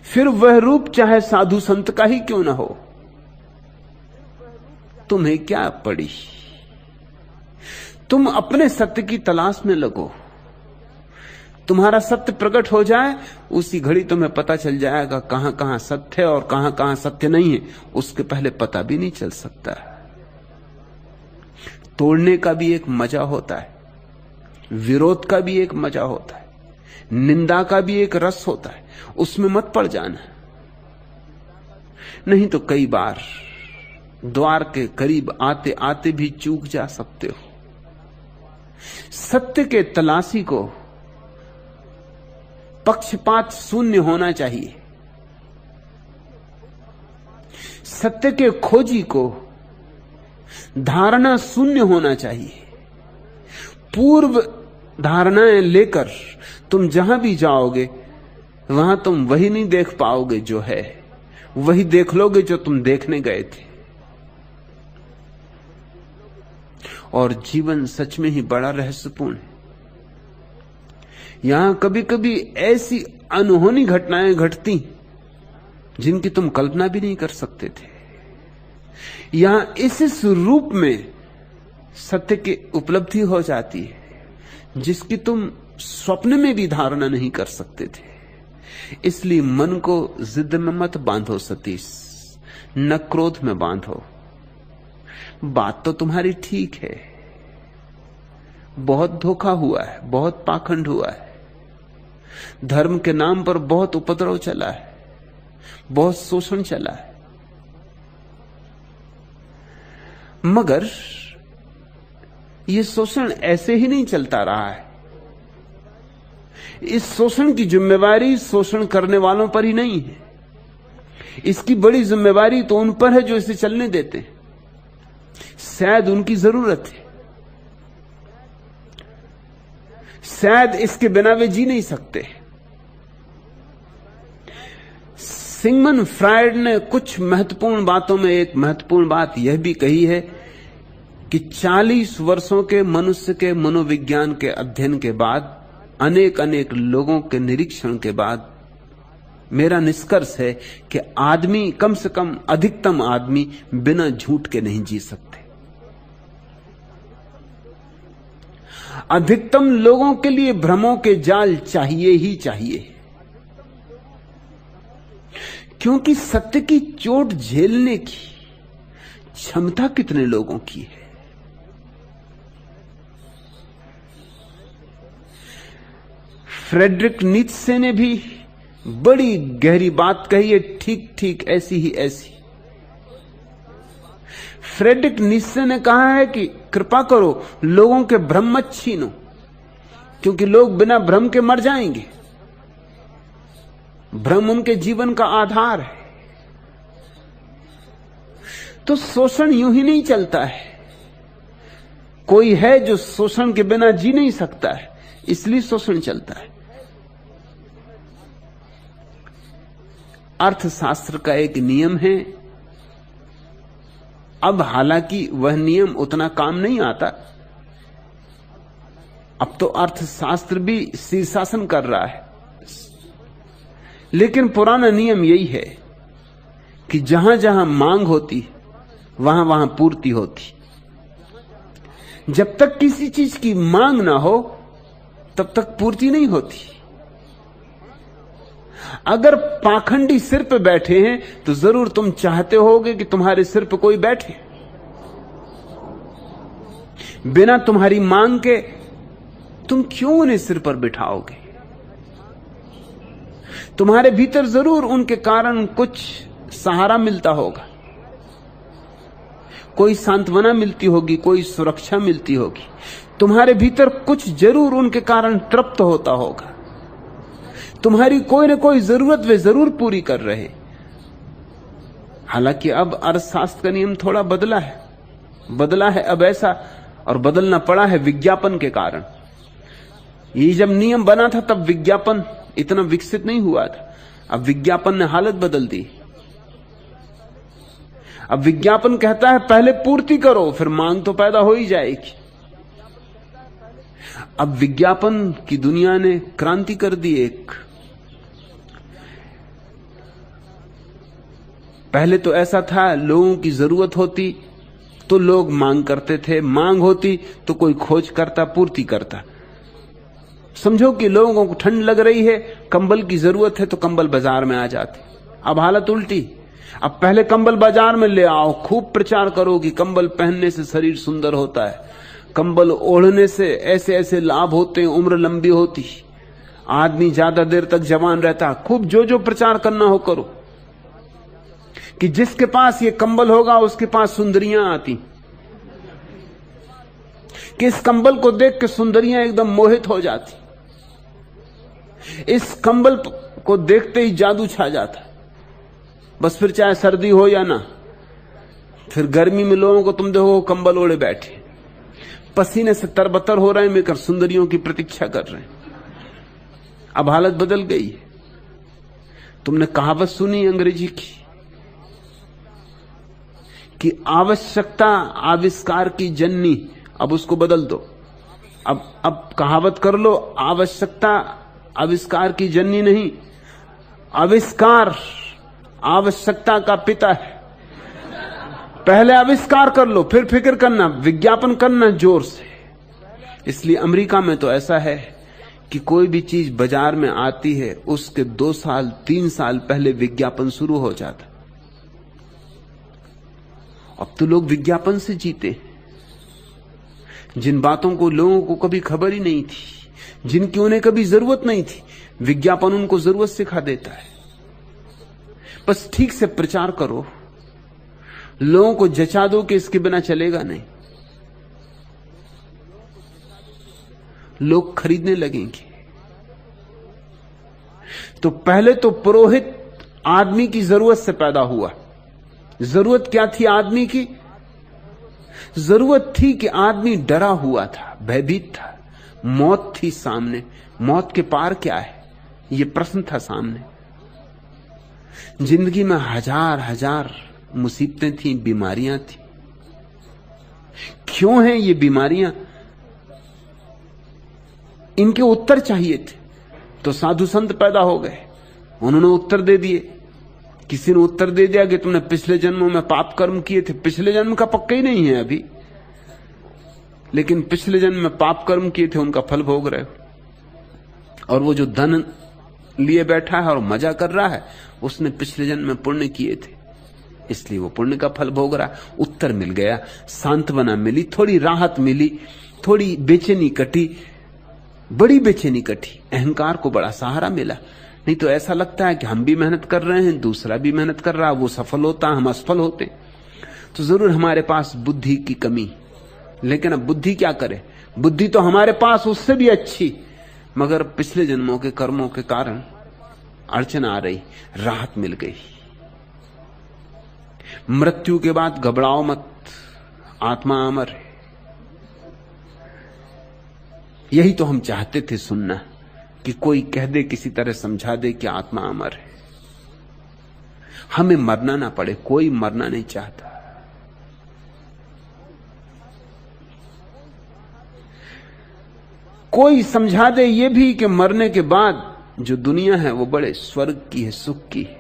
फिर वह रूप चाहे साधु संत का ही क्यों ना हो, तुम्हें क्या पड़ी। तुम अपने सत्य की तलाश में लगो, तुम्हारा सत्य प्रकट हो जाए, उसी घड़ी तुम्हें पता चल जाएगा कहां कहां सत्य है और कहां कहां सत्य नहीं है। उसके पहले पता भी नहीं चल सकता। तोड़ने का भी एक मजा होता है, विरोध का भी एक मजा होता है, निंदा का भी एक रस होता है, उसमें मत पड़ जाना। नहीं तो कई बार द्वार के करीब आते आते भी चूक जा सकते हो। सत्य के तलाशी को पक्षपात शून्य होना चाहिए, सत्य के खोजी को धारणा शून्य होना चाहिए। पूर्व धारणाएं लेकर तुम जहां भी जाओगे वहां तुम वही नहीं देख पाओगे जो है, वही देख लोगे जो तुम देखने गए थे। और जीवन सच में ही बड़ा रहस्यपूर्ण है। यहां कभी कभी ऐसी अनहोनी घटनाएं घटती जिनकी तुम कल्पना भी नहीं कर सकते थे। यहां इस रूप में सत्य की उपलब्धि हो जाती है जिसकी तुम स्वप्न में भी धारणा नहीं कर सकते थे। इसलिए मन को जिद में मत बांधो सतीश, न क्रोध में बांधो। बात तो तुम्हारी ठीक है, बहुत धोखा हुआ है, बहुत पाखंड हुआ है, धर्म के नाम पर बहुत उपद्रव चला है, बहुत शोषण चला है। मगर यह शोषण ऐसे ही नहीं चलता रहा है। इस शोषण की जिम्मेवारी शोषण करने वालों पर ही नहीं है, इसकी बड़ी जिम्मेवारी तो उन पर है जो इसे चलने देते हैं। शायद उनकी जरूरत है, शायद इसके बिना वे जी नहीं सकते। सिगमंड फ्रायड ने कुछ महत्वपूर्ण बातों में एक महत्वपूर्ण बात यह भी कही है कि 40 वर्षों के मनुष्य के मनोविज्ञान के अध्ययन के बाद, अनेक अनेक लोगों के निरीक्षण के बाद मेरा निष्कर्ष है कि आदमी, कम से कम अधिकतम आदमी, बिना झूठ के नहीं जी सकते। अधिकतम लोगों के लिए भ्रमों के जाल चाहिए ही चाहिए, क्योंकि सत्य की चोट झेलने की क्षमता कितने लोगों की है। फ्रेडरिक नीत्शे ने भी बड़ी गहरी बात कही है, ठीक ठीक ऐसी ही ऐसी। फ्रेडरिक नीत्शे ने कहा है कि कृपा करो लोगों के भ्रम मत छीनो, क्योंकि लोग बिना भ्रम के मर जाएंगे। भ्रम उनके जीवन का आधार है। तो शोषण यूं ही नहीं चलता है। कोई है जो शोषण के बिना जी नहीं सकता है, इसलिए शोषण चलता है। अर्थशास्त्र का एक नियम है, अब हालांकि वह नियम उतना काम नहीं आता। अब तो अर्थशास्त्र भी शीर्षासन कर रहा है, लेकिन पुराना नियम यही है कि जहां जहां मांग होती वहां वहां पूर्ति होती। जब तक किसी चीज की मांग ना हो तब तक पूर्ति नहीं होती। अगर पाखंडी सिर पे बैठे हैं तो जरूर तुम चाहते होगे कि तुम्हारे सिर पे कोई बैठे। बिना तुम्हारी मांग के तुम क्यों उन्हें सिर पर बिठाओगे? तुम्हारे भीतर जरूर उनके कारण कुछ सहारा मिलता होगा, कोई सांत्वना मिलती होगी, कोई सुरक्षा मिलती होगी। तुम्हारे भीतर कुछ जरूर उनके कारण तृप्त होता होगा। तुम्हारी कोई न कोई जरूरत वे जरूर पूरी कर रहे। हालांकि अब अर्थशास्त्र का नियम थोड़ा बदला है अब ऐसा, और बदलना पड़ा है विज्ञापन के कारण। ये जब नियम बना था तब विज्ञापन इतना विकसित नहीं हुआ था। अब विज्ञापन ने हालत बदल दी। अब विज्ञापन कहता है पहले पूर्ति करो, फिर मांग तो पैदा हो ही जाएगी। अब विज्ञापन की दुनिया ने क्रांति कर दी एक। पहले तो ऐसा था, लोगों की जरूरत होती तो लोग मांग करते थे, मांग होती तो कोई खोज करता, पूर्ति करता। समझो कि लोगों को ठंड लग रही है, कंबल की जरूरत है तो कंबल बाजार में आ जाते। अब हालत उल्टी। अब पहले कंबल बाजार में ले आओ, खूब प्रचार करो कि कंबल पहनने से शरीर सुंदर होता है, कंबल ओढ़ने से ऐसे ऐसे लाभ होते हैं, उम्र लंबी होती, आदमी ज्यादा देर तक जवान रहता। खूब जो प्रचार करना हो करो कि जिसके पास ये कंबल होगा उसके पास सुंदरियां आती, कि इस कंबल को देख के सुंदरियां एकदम मोहित हो जाती, इस कंबल को देखते ही जादू छा जाता। बस फिर चाहे सर्दी हो या ना, फिर गर्मी में लोगों को तुम देखो कंबल ओढ़े बैठे, पसीने से तरबतर हो रहे हैं, मिलकर सुंदरियों की प्रतीक्षा कर रहे हैं। अब हालत बदल गई है। तुमने कहावत सुनी अंग्रेजी की कि आवश्यकता आविष्कार की जननी। अब उसको बदल दो। अब कहावत कर लो, आवश्यकता आविष्कार की जननी नहीं, आविष्कार आवश्यकता का पिता है। पहले आविष्कार कर लो, फिर फिक्र करना, विज्ञापन करना जोर से। इसलिए अमेरिका में तो ऐसा है कि कोई भी चीज बाजार में आती है उसके 2 साल 3 साल पहले विज्ञापन शुरू हो जाता। अब तो लोग विज्ञापन से जीते, जिन बातों को लोगों को कभी खबर ही नहीं थी, जिनकी उन्हें कभी जरूरत नहीं थी, विज्ञापन उनको जरूरत सिखा देता है। बस ठीक से प्रचार करो, लोगों को जचा दो कि इसके बिना चलेगा नहीं, लोग खरीदने लगेंगे। तो पहले तो पुरोहित आदमी की जरूरत से पैदा हुआ। जरूरत क्या थी आदमी की? जरूरत थी कि आदमी डरा हुआ था, भयभीत था, मौत थी सामने, मौत के पार क्या है यह प्रश्न था सामने। जिंदगी में हजार हजार मुसीबतें थी, बीमारियां थी। क्यों हैं ये बीमारियां? इनके उत्तर चाहिए थे, तो साधु संत पैदा हो गए, उन्होंने उत्तर दे दिए। किसी ने उत्तर दे दिया कि तुमने पिछले जन्मों में पाप कर्म किए थे। पिछले जन्म का पक्का ही नहीं है अभी, लेकिन पिछले जन्म में पाप कर्म किए थे, उनका फल भोग रहे हो। और वो जो धन लिए बैठा है और मजा कर रहा है, उसने पिछले जन्म में पुण्य किए थे, इसलिए वो पुण्य का फल भोग रहा है। उत्तर मिल गया, सांत्वना मिली, थोड़ी राहत मिली, थोड़ी बेचैनी कटी, बड़ी बेचैनी कटी, अहंकार को बड़ा सहारा मिला। नहीं तो ऐसा लगता है कि हम भी मेहनत कर रहे हैं, दूसरा भी मेहनत कर रहा है, वो सफल होता, हम असफल होते। तो जरूर हमारे पास बुद्धि की कमी, लेकिन अब बुद्धि क्या करे? बुद्धि तो हमारे पास उससे भी अच्छी, मगर पिछले जन्मों के कर्मों के कारण अड़चन आ रही, राहत मिल गई। मृत्यु के बाद घबराओ मत, आत्मा अमर है। यही तो हम चाहते थे सुनना, कि कोई कह दे, किसी तरह समझा दे कि आत्मा अमर है, हमें मरना ना पड़े। कोई मरना नहीं चाहता। कोई समझा दे ये भी कि मरने के बाद जो दुनिया है वो बड़े स्वर्ग की है, सुख की है।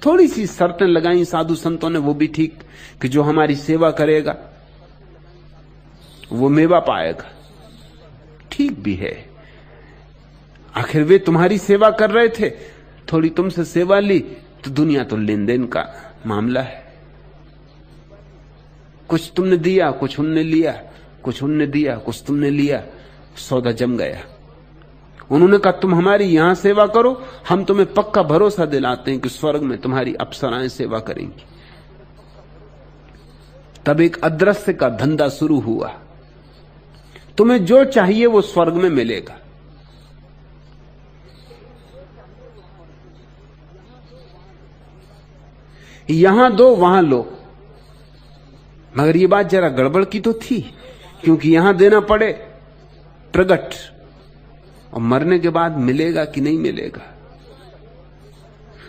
थोड़ी सी शर्तें लगाई साधु संतों ने, वो भी ठीक, कि जो हमारी सेवा करेगा वो मेवा पाएगा। ठीक भी है, आखिर वे तुम्हारी सेवा कर रहे थे, थोड़ी तुमसे सेवा ली, तो दुनिया तो लेन देन का मामला है। कुछ तुमने दिया, कुछ उनने लिया, कुछ उनने दिया, कुछ तुमने लिया, सौदा जम गया। उन्होंने कहा तुम हमारी यहां सेवा करो, हम तुम्हें पक्का भरोसा दिलाते हैं कि स्वर्ग में तुम्हारी अप्सराएं सेवा करेंगी। तब एक अदृश्य का धंधा शुरू हुआ। तुम्हें जो चाहिए वो स्वर्ग में मिलेगा। यहां दो वहां लो। मगर ये बात जरा गड़बड़ की तो थी, क्योंकि यहां देना पड़े प्रगट, और मरने के बाद मिलेगा कि नहीं मिलेगा।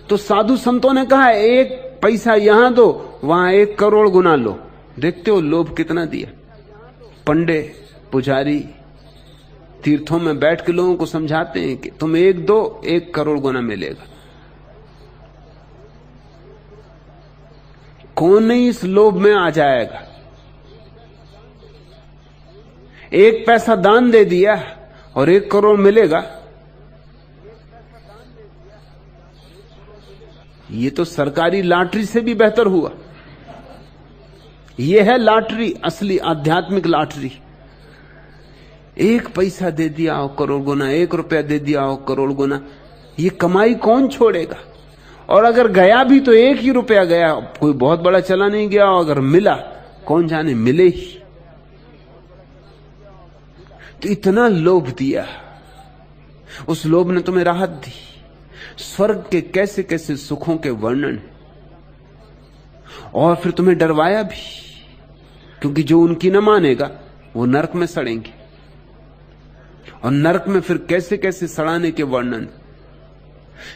तो साधु संतों ने कहा एक पैसा यहां दो, वहां 1 करोड़ गुना लो। देखते हो लोभ कितना दिया। पंडे पुजारी तीर्थों में बैठ के लोगों को समझाते हैं कि तुम 1 दो, 1 करोड़ गुना मिलेगा। कौन नहीं इस लोभ में आ जाएगा? 1 पैसा दान दे दिया और 1 करोड़ मिलेगा। ये तो सरकारी लॉटरी से भी बेहतर हुआ। यह है लॉटरी, असली आध्यात्मिक लॉटरी। 1 पैसा दे दिया और करोड़ गुना, 1 रुपया दे दिया और करोड़ गुना। ये कमाई कौन छोड़ेगा? और अगर गया भी तो 1 ही रुपया गया, कोई बहुत बड़ा चला नहीं गया। और अगर मिला, कौन जाने मिले ही। तो इतना लोभ दिया, उस लोभ ने तुम्हें राहत दी। स्वर्ग के कैसे कैसे सुखों के वर्णन, और फिर तुम्हें डरवाया भी, क्योंकि जो उनकी न मानेगा वो नरक में सड़ेंगे। और नरक में फिर कैसे कैसे सड़ाने के वर्णन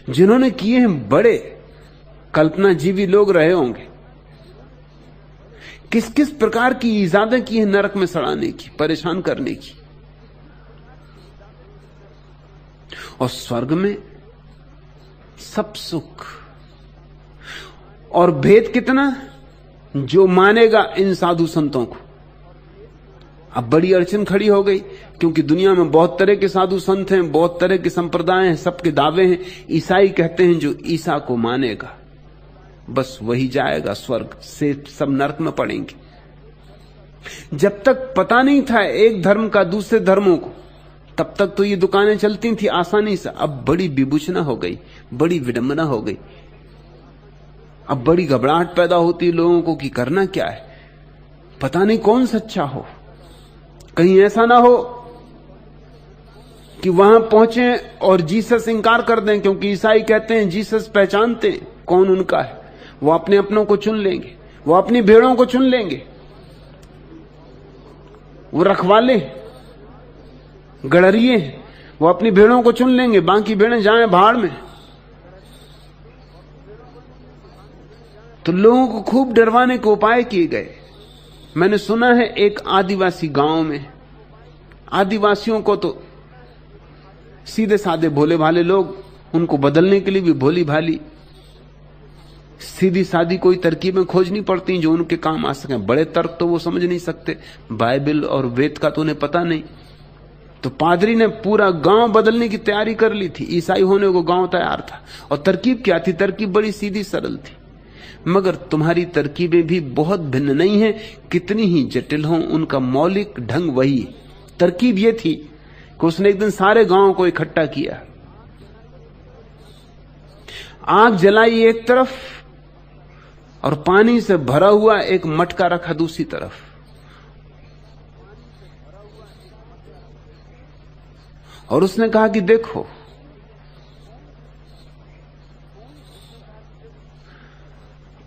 जिन्होंने किए हैं, बड़े कल्पनाजीवी लोग रहे होंगे। किस किस प्रकार की इजादें की है नरक में सड़ाने की, परेशान करने की। और स्वर्ग में सब सुख। और भेद कितना, जो मानेगा इन साधु संतों को। अब बड़ी अड़चन खड़ी हो गई, क्योंकि दुनिया में बहुत तरह के साधु संत हैं, बहुत तरह के संप्रदाय हैं, सबके दावे हैं। ईसाई कहते हैं जो ईसा को मानेगा बस वही जाएगा स्वर्ग से, सब नरक में पड़ेंगे। जब तक पता नहीं था एक धर्म का दूसरे धर्मों को, तब तक तो ये दुकानें चलती थी आसानी से। अब बड़ी विभूषणा हो गई, बड़ी विडंबना हो गई। अब बड़ी घबराहट पैदा होती लोगों को कि करना क्या है, पता नहीं कौन सच्चा हो। कहीं ऐसा ना हो कि वहां पहुंचे और जीसस इंकार कर दें, क्योंकि ईसाई कहते हैं जीसस पहचानते हैं कौन उनका है। वो अपने अपनों को चुन लेंगे, वो अपनी भेड़ों को चुन लेंगे, वो रखवाले गड़रिए, वो अपनी भेड़ों को चुन लेंगे, बाकी भेड़ें जाएं भाड़ में। तो लोगों को खूब डरवाने के उपाय किए गए। मैंने सुना है एक आदिवासी गांव में, आदिवासियों को तो सीधे साधे भोले भाले लोग उनको बदलने के लिए भी भोली भाली सीधी सादी कोई तरकीबें खोजनी पड़ती जो उनके काम आ सके। बड़े तर्क तो वो समझ नहीं सकते, बाइबल और वेद का तो उन्हें पता नहीं। तो पादरी ने पूरा गांव बदलने की तैयारी कर ली थी। ईसाई होने को गांव तैयार था। और तरकीब क्या थी? तरकीब बड़ी सीधी सरल थी। मगर तुम्हारी तरकीबें भी बहुत भिन्न नहीं है, कितनी ही जटिल हों, उनका मौलिक ढंग वही है। तरकीब यह थी कि उसने एक दिन सारे गांव को इकट्ठा किया, आग जलाई एक तरफ और पानी से भरा हुआ एक मटका रखा दूसरी तरफ। और उसने कहा कि देखो,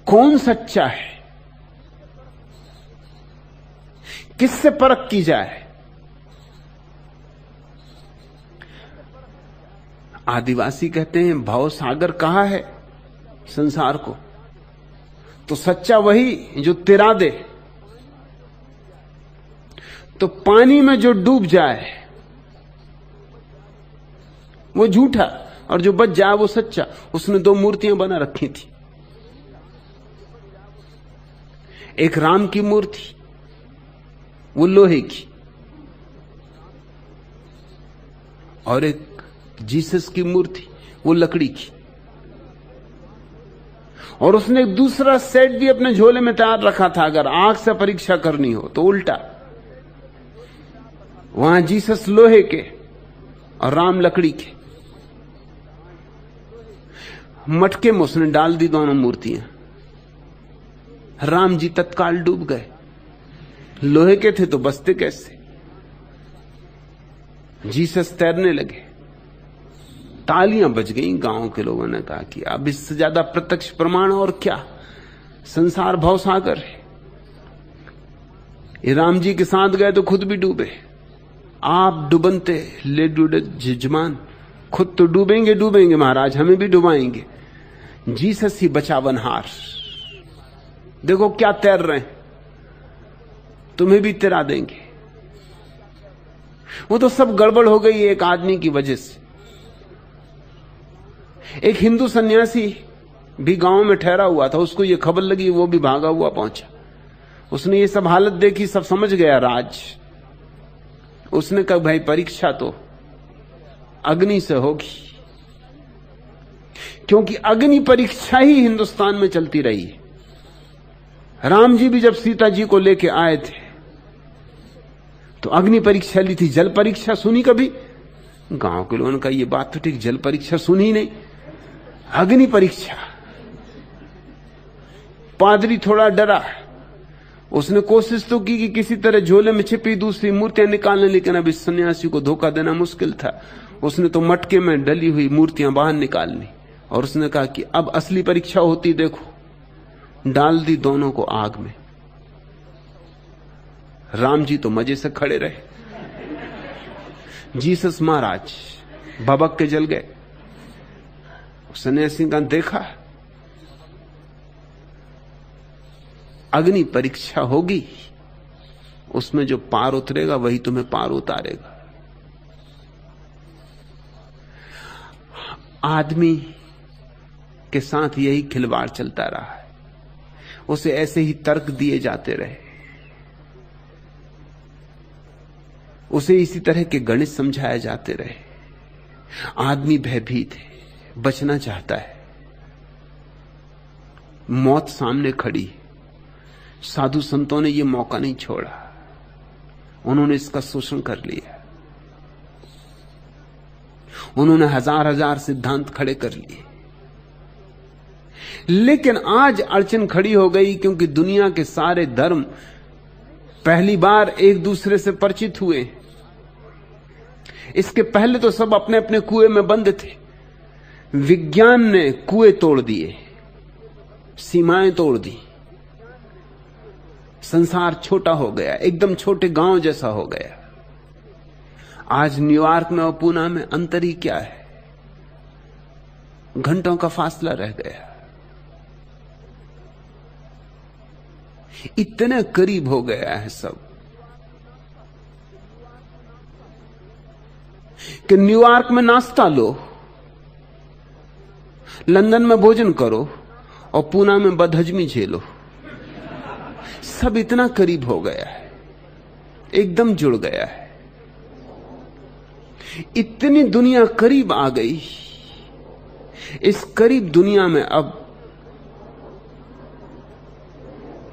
कौन सच्चा है, किससे परख की जाए। आदिवासी कहते हैं भाव सागर कहा है संसार को, तो सच्चा वही जो तिरा दे। तो पानी में जो डूब जाए वो झूठा और जो बच जाए वो सच्चा। उसने दो मूर्तियां बना रखी थी, एक राम की मूर्ति वो लोहे की, और एक जीसस की मूर्ति वो लकड़ी की। और उसने एक दूसरा सेट भी अपने झोले में तैयार रखा था, अगर आंख से परीक्षा करनी हो तो उल्टा, वहां जीसस लोहे के और राम लकड़ी के। मटके में उसने डाल दी दोनों मूर्तियां। राम जी तत्काल डूब गए, लोहे के थे तो बचते कैसे। जीसस तैरने लगे, तालियां बज गईं। गांव के लोगों ने कहा कि अब इससे ज्यादा प्रत्यक्ष प्रमाण और क्या, संसार भवसागर है। ये राम जी के साथ गए तो खुद भी डूबे। आप डुबनते ले डूबे जजमान, खुद तो डूबेंगे डूबेंगे महाराज, हमें भी डुबाएंगे। जीसस ही बचावनहार, देखो क्या तैर रहे हैं, तुम्हें भी तिरा देंगे। वो तो सब गड़बड़ हो गई एक आदमी की वजह से। एक हिंदू सन्यासी भी गांव में ठहरा हुआ था, उसको ये खबर लगी, वो भी भागा हुआ पहुंचा। उसने ये सब हालत देखी, सब समझ गया राज। उसने कहा भाई परीक्षा तो अग्नि से होगी, क्योंकि अग्नि परीक्षा ही हिंदुस्तान में चलती रही है। राम जी भी जब सीता जी को लेके आए थे तो अग्नि परीक्षा ली थी, जल परीक्षा सुनी कभी? गांव के लोगों ने कहा ये बात तो ठीक, जल परीक्षा सुनी ही नहीं, अग्नि परीक्षा। पादरी थोड़ा डरा, उसने कोशिश तो की कि किसी तरह झोले में छिपी दूसरी मूर्तियां निकालने, लेकिन अब इस सन्यासी को धोखा देना मुश्किल था। उसने तो मटके में डली हुई मूर्तियां बाहर निकालनी, और उसने कहा कि अब असली परीक्षा होती देखो। डाल दी दोनों को आग में। राम जी तो मजे से खड़े रहे, जीसस महाराज भबक के जल गए। सन्यासी का देखा, अग्नि परीक्षा होगी, उसमें जो पार उतरेगा वही तुम्हें पार उतारेगा। आदमी के साथ यही खिलवाड़ चलता रहा है, उसे ऐसे ही तर्क दिए जाते रहे, उसे इसी तरह के गणित समझाए जाते रहे। आदमी भयभीत है, बचना चाहता है, मौत सामने खड़ी। साधु संतों ने यह मौका नहीं छोड़ा, उन्होंने इसका शोषण कर लिया। उन्होंने हजार हजार सिद्धांत खड़े कर लिए। लेकिन आज अड़चन खड़ी हो गई, क्योंकि दुनिया के सारे धर्म पहली बार एक दूसरे से परिचित हुए। इसके पहले तो सब अपने अपने कुएं में बंद थे। विज्ञान ने कुएं तोड़ दिए, सीमाएं तोड़ दी, संसार छोटा हो गया, एकदम छोटे गांव जैसा हो गया। आज न्यूयॉर्क में और पूना में अंतर ही क्या है, घंटों का फासला रह गया। इतने करीब हो गया है सब कि न्यूयॉर्क में नाश्ता लो लंदन में भोजन करो और पूना में बदहजमी झेलो। सब इतना करीब हो गया है, एकदम जुड़ गया है। इतनी दुनिया करीब आ गई। इस करीब दुनिया में अब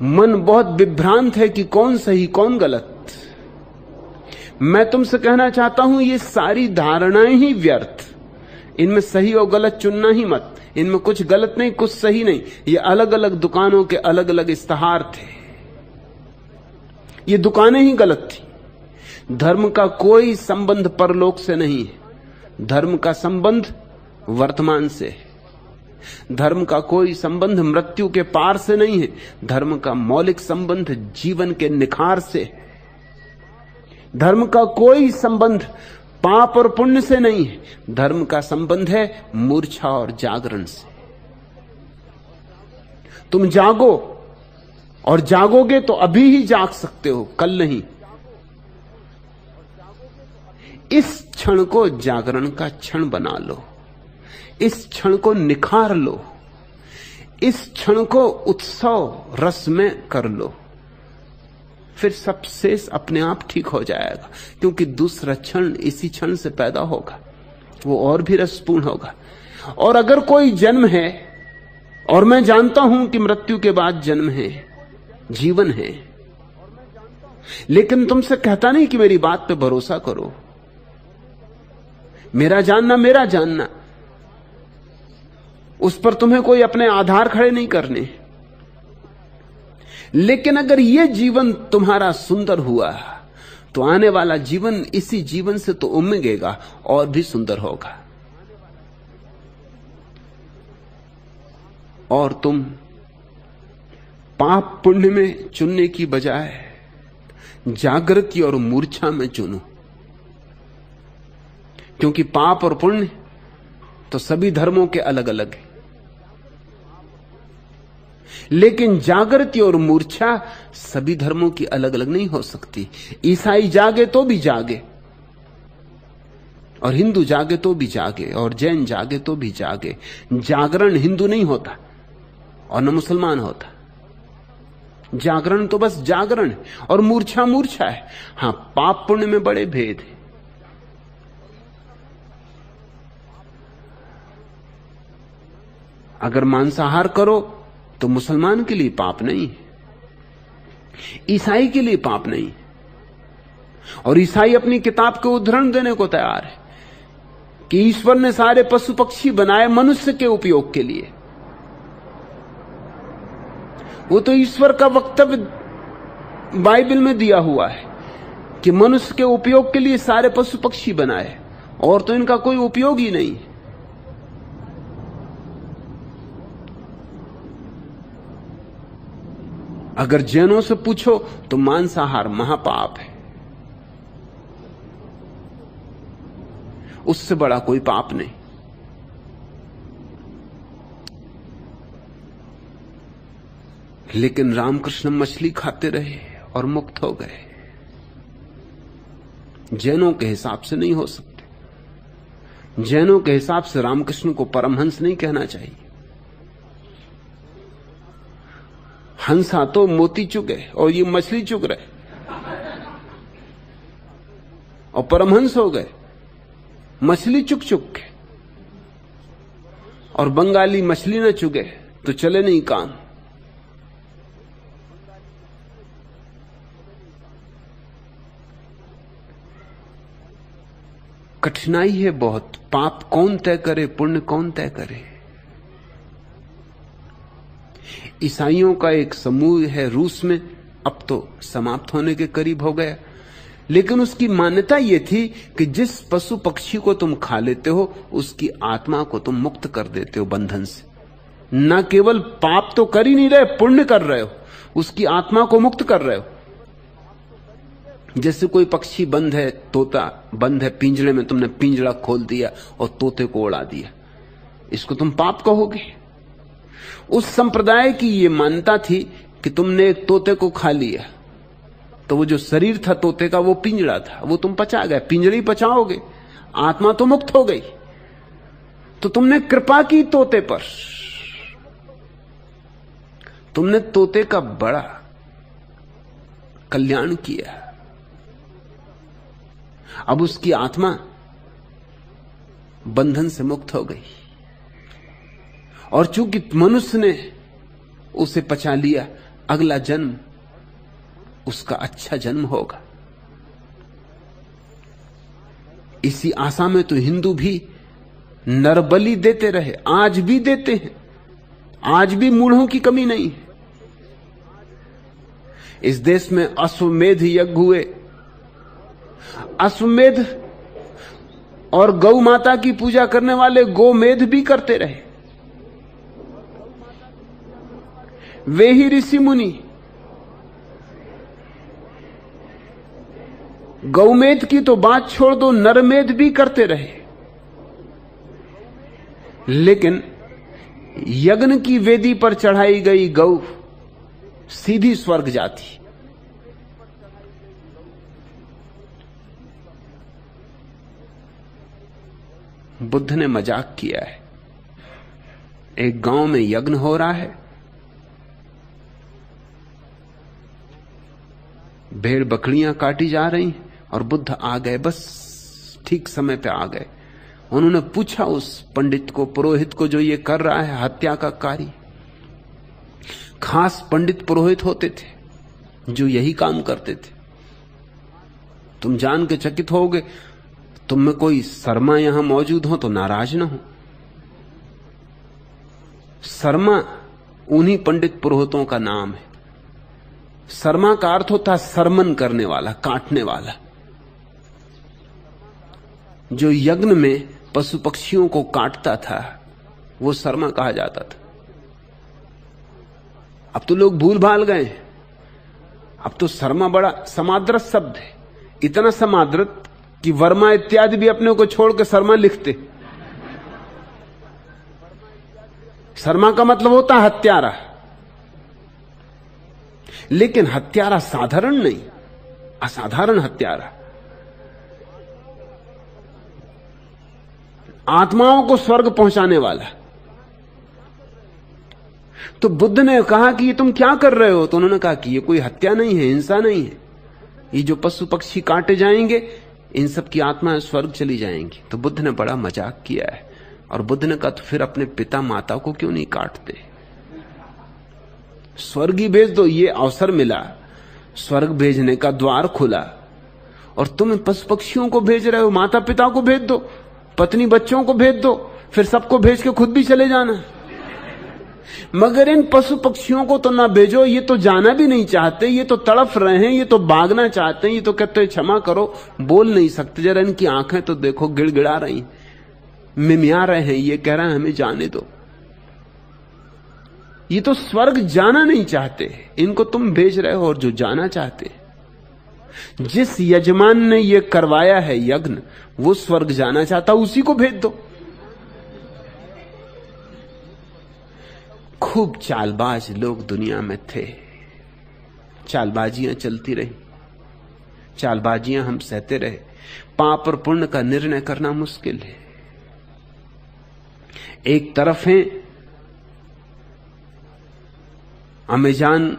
मन बहुत विभ्रांत है कि कौन सही कौन गलत। मैं तुमसे कहना चाहता हूं, ये सारी धारणाएं ही व्यर्थ। इनमें सही और गलत चुनना ही मत। इनमें कुछ गलत नहीं, कुछ सही नहीं। ये अलग अलग दुकानों के अलग अलग इस्तेहार थे। ये दुकानें ही गलत थी। धर्म का कोई संबंध परलोक से नहीं है। धर्म का संबंध वर्तमान से है। धर्म का कोई संबंध मृत्यु के पार से नहीं है। धर्म का मौलिक संबंध जीवन के निखार से है। धर्म का कोई संबंध पाप और पुण्य से नहीं है। धर्म का संबंध है मूर्छा और जागरण से। तुम जागो, और जागोगे तो अभी ही जाग सकते हो, कल नहीं। इस क्षण को जागरण का क्षण बना लो। इस क्षण को निखार लो। इस क्षण को उत्सव रस में कर लो। फिर सब शेष अपने आप ठीक हो जाएगा, क्योंकि दूसरा क्षण इसी क्षण से पैदा होगा, वो और भी रसपूर्ण होगा। और अगर कोई जन्म है, और मैं जानता हूं कि मृत्यु के बाद जन्म है, जीवन है, लेकिन तुमसे कहता नहीं कि मेरी बात पे भरोसा करो। मेरा जानना, उस पर तुम्हें कोई अपने आधार खड़े नहीं करने। लेकिन अगर यह जीवन तुम्हारा सुंदर हुआ, तो आने वाला जीवन इसी जीवन से तो उमंगेगा और भी सुंदर होगा। और तुम पाप पुण्य में चुनने की बजाय जागृति और मूर्छा में चुनो। क्योंकि पाप और पुण्य तो सभी धर्मों के अलग अलग है, लेकिन जागृति और मूर्छा सभी धर्मों की अलग अलग नहीं हो सकती। ईसाई जागे तो भी जागे, और हिंदू जागे तो भी जागे, और जैन जागे तो भी जागे। जागरण हिंदू नहीं होता और न मुसलमान होता। जागरण तो बस जागरण है, और मूर्छा मूर्छा है। हां, पाप पुण्य में बड़े भेद हैं। अगर मांसाहार करो तो मुसलमान के लिए पाप नहीं है, ईसाई के लिए पाप नहीं है। और ईसाई अपनी किताब के उदाहरण देने को तैयार है कि ईश्वर ने सारे पशु पक्षी बनाए मनुष्य के उपयोग के लिए। वो तो ईश्वर का वक्तव्य बाइबल में दिया हुआ है कि मनुष्य के उपयोग के लिए सारे पशु पक्षी बनाए, और तो इनका कोई उपयोग ही नहीं। अगर जैनों से पूछो तो मांसाहार महापाप है, उससे बड़ा कोई पाप नहीं। लेकिन रामकृष्ण मछली खाते रहे और मुक्त हो गए। जैनों के हिसाब से नहीं हो सकते। जैनों के हिसाब से रामकृष्ण को परमहंस नहीं कहना चाहिए। हंसा तो मोती चुगे और ये मछली चुग रहे, और परमहंस हो गए मछली चुग चुग के। और बंगाली मछली न चुगे तो चले नहीं काम। कठिनाई है बहुत। पाप कौन तय करे, पुण्य कौन तय करे। ईसाइयों का एक समूह है रूस में, अब तो समाप्त होने के करीब हो गया, लेकिन उसकी मान्यता यह थी कि जिस पशु पक्षी को तुम खा लेते हो उसकी आत्मा को तुम मुक्त कर देते हो बंधन से। न केवल पाप तो कर ही नहीं रहे, पुण्य कर रहे हो, उसकी आत्मा को मुक्त कर रहे हो। जैसे कोई पक्षी बंद है, तोता बंद है पिंजरे में, तुमने पिंजरा खोल दिया और तोते को उड़ा दिया, इसको तुम पाप कहोगे? उस संप्रदाय की यह मान्यता थी कि तुमने एक तोते को खा लिया तो वो जो शरीर था तोते का वो पिंजरा था, वो तुम पचा गए, पिंजरे ही पचाओगे, आत्मा तो मुक्त हो गई। तो तुमने कृपा की तोते पर, तुमने तोते का बड़ा कल्याण किया। अब उसकी आत्मा बंधन से मुक्त हो गई, और चूंकि मनुष्य ने उसे पचा लिया, अगला जन्म उसका अच्छा जन्म होगा। इसी आशा में तो हिंदू भी नरबलि देते रहे, आज भी देते हैं, आज भी मूढ़ों की कमी नहीं है। इस देश में अश्वमेध यज्ञ हुए, अश्वमेध और गौ माता की पूजा करने वाले गोमेध भी करते रहे। वे ही ऋषि मुनि गौमेध की तो बात छोड़ दो, नरमेध भी करते रहे। लेकिन यज्ञ की वेदी पर चढ़ाई गई गौ सीधी स्वर्ग जाती। बुद्ध ने मजाक किया है। एक गांव में यज्ञ हो रहा है, भेड़ बकरियां काटी जा रही और बुद्ध आ गए, बस ठीक समय पे आ गए। उन्होंने पूछा उस पंडित को, पुरोहित को, जो ये कर रहा है हत्या का कार्य। खास पंडित पुरोहित होते थे जो यही काम करते थे। तुम जान के चकित होगे, तुम में कोई शर्मा यहां मौजूद हो तो नाराज ना हो। शर्मा उन्हीं पंडित पुरोहितों का नाम है। शर्मा का अर्थ होता शर्मन करने वाला, काटने वाला। जो यज्ञ में पशु पक्षियों को काटता था वो शर्मा कहा जाता था। अब तो लोग भूल भाल गए, अब तो शर्मा बड़ा समाद्रत शब्द है, इतना समाद्रत कि वर्मा इत्यादि भी अपने को छोड़ के शर्मा लिखते। शर्मा का मतलब होता है हत्यारा, लेकिन हत्यारा साधारण नहीं, असाधारण हत्यारा। आत्माओं को स्वर्ग पहुंचाने वाला। तो बुद्ध ने कहा कि ये तुम क्या कर रहे हो? तो उन्होंने कहा कि ये कोई हत्या नहीं है, हिंसा नहीं है। ये जो पशु पक्षी काटे जाएंगे, इन सब की आत्माएं स्वर्ग चली जाएंगी। तो बुद्ध ने बड़ा मजाक किया है, और बुद्ध ने कहा तो फिर अपने पिता माता को क्यों नहीं काटते? स्वर्ग ही भेज दो। ये अवसर मिला, स्वर्ग भेजने का द्वार खुला, और तुम पशु पक्षियों को भेज रहे हो। माता पिता को भेज दो, पत्नी बच्चों को भेज दो, फिर सबको भेज के खुद भी चले जाना। मगर इन पशु पक्षियों को तो ना भेजो, ये तो जाना भी नहीं चाहते, ये तो तड़फ रहे हैं, ये तो भागना चाहते हैं, ये तो कहते हैं क्षमा करो, बोल नहीं सकते। जरा इनकी आंखें तो देखो, गिड़गिड़ा रही, मिमिया रहे हैं, ये कह रहे हैं हमें जाने दो। ये तो स्वर्ग जाना नहीं चाहते, इनको तुम भेज रहे हो। और जो जाना चाहते, जिस यजमान ने ये करवाया है यज्ञ, वो स्वर्ग जाना चाहता, उसी को भेज दो। खूब चालबाज लोग दुनिया में थे, चालबाजियां चलती रही, चालबाजियां हम सहते रहे। पाप और पुण्य का निर्णय करना मुश्किल है। एक तरफ है अमेजान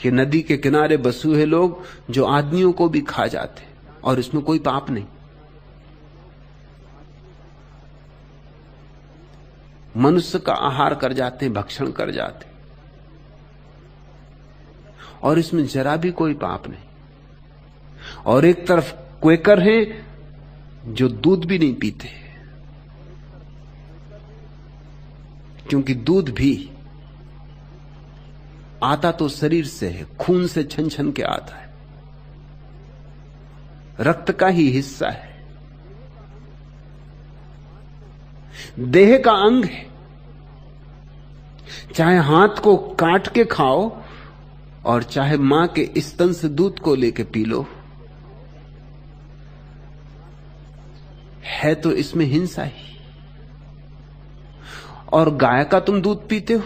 के नदी के किनारे बसे हुए लोग जो आदमियों को भी खा जाते, और इसमें कोई पाप नहीं। मनुष्य का आहार कर जाते, भक्षण कर जाते, और इसमें जरा भी कोई पाप नहीं। और एक तरफ क्वेकर हैं जो दूध भी नहीं पीते, क्योंकि दूध भी आता तो शरीर से है, खून से छन छन के आता है, रक्त का ही हिस्सा है, देह का अंग है। चाहे हाथ को काट के खाओ और चाहे मां के स्तन से दूध को लेके पी लो, है तो इसमें हिंसा ही। और गाय का तुम दूध पीते हो,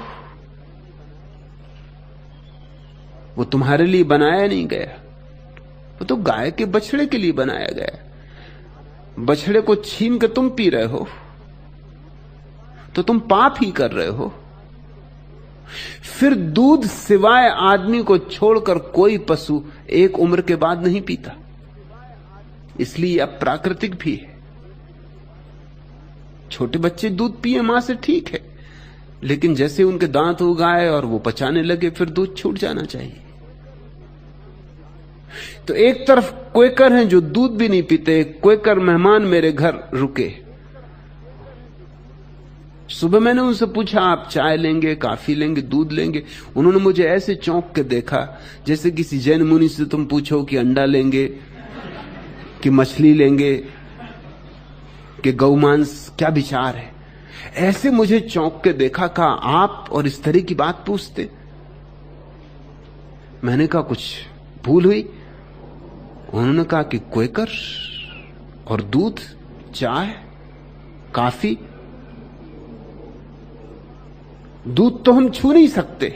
वो तुम्हारे लिए बनाया नहीं गया, वो तो गाय के बछड़े के लिए बनाया गया। बछड़े को छीन के तुम पी रहे हो, तो तुम पाप ही कर रहे हो। फिर दूध सिवाय आदमी को छोड़कर कोई पशु एक उम्र के बाद नहीं पीता, इसलिए अप्राकृतिक भी है। छोटे बच्चे दूध पिए मां से, ठीक है, लेकिन जैसे उनके दांत उगाए और वो पचाने लगे, फिर दूध छूट जाना चाहिए। तो एक तरफ क्वेकर हैं जो दूध भी नहीं पीते। क्वेकर मेहमान मेरे घर रुके। सुबह मैंने उनसे पूछा, आप चाय लेंगे, कॉफी लेंगे, दूध लेंगे? उन्होंने मुझे ऐसे चौंक के देखा जैसे किसी जैन मुनि से तुम पूछो कि अंडा लेंगे कि मछली लेंगे कि गौमांस, क्या विचार है? ऐसे मुझे चौंक के देखा। कहा, आप और इस तरह की बात पूछते? मैंने कहा, कुछ भूल हुई? उन्होंने कहा कि क्वेकर और दूध, चाय, कॉफी। दूध तो हम छू नहीं सकते,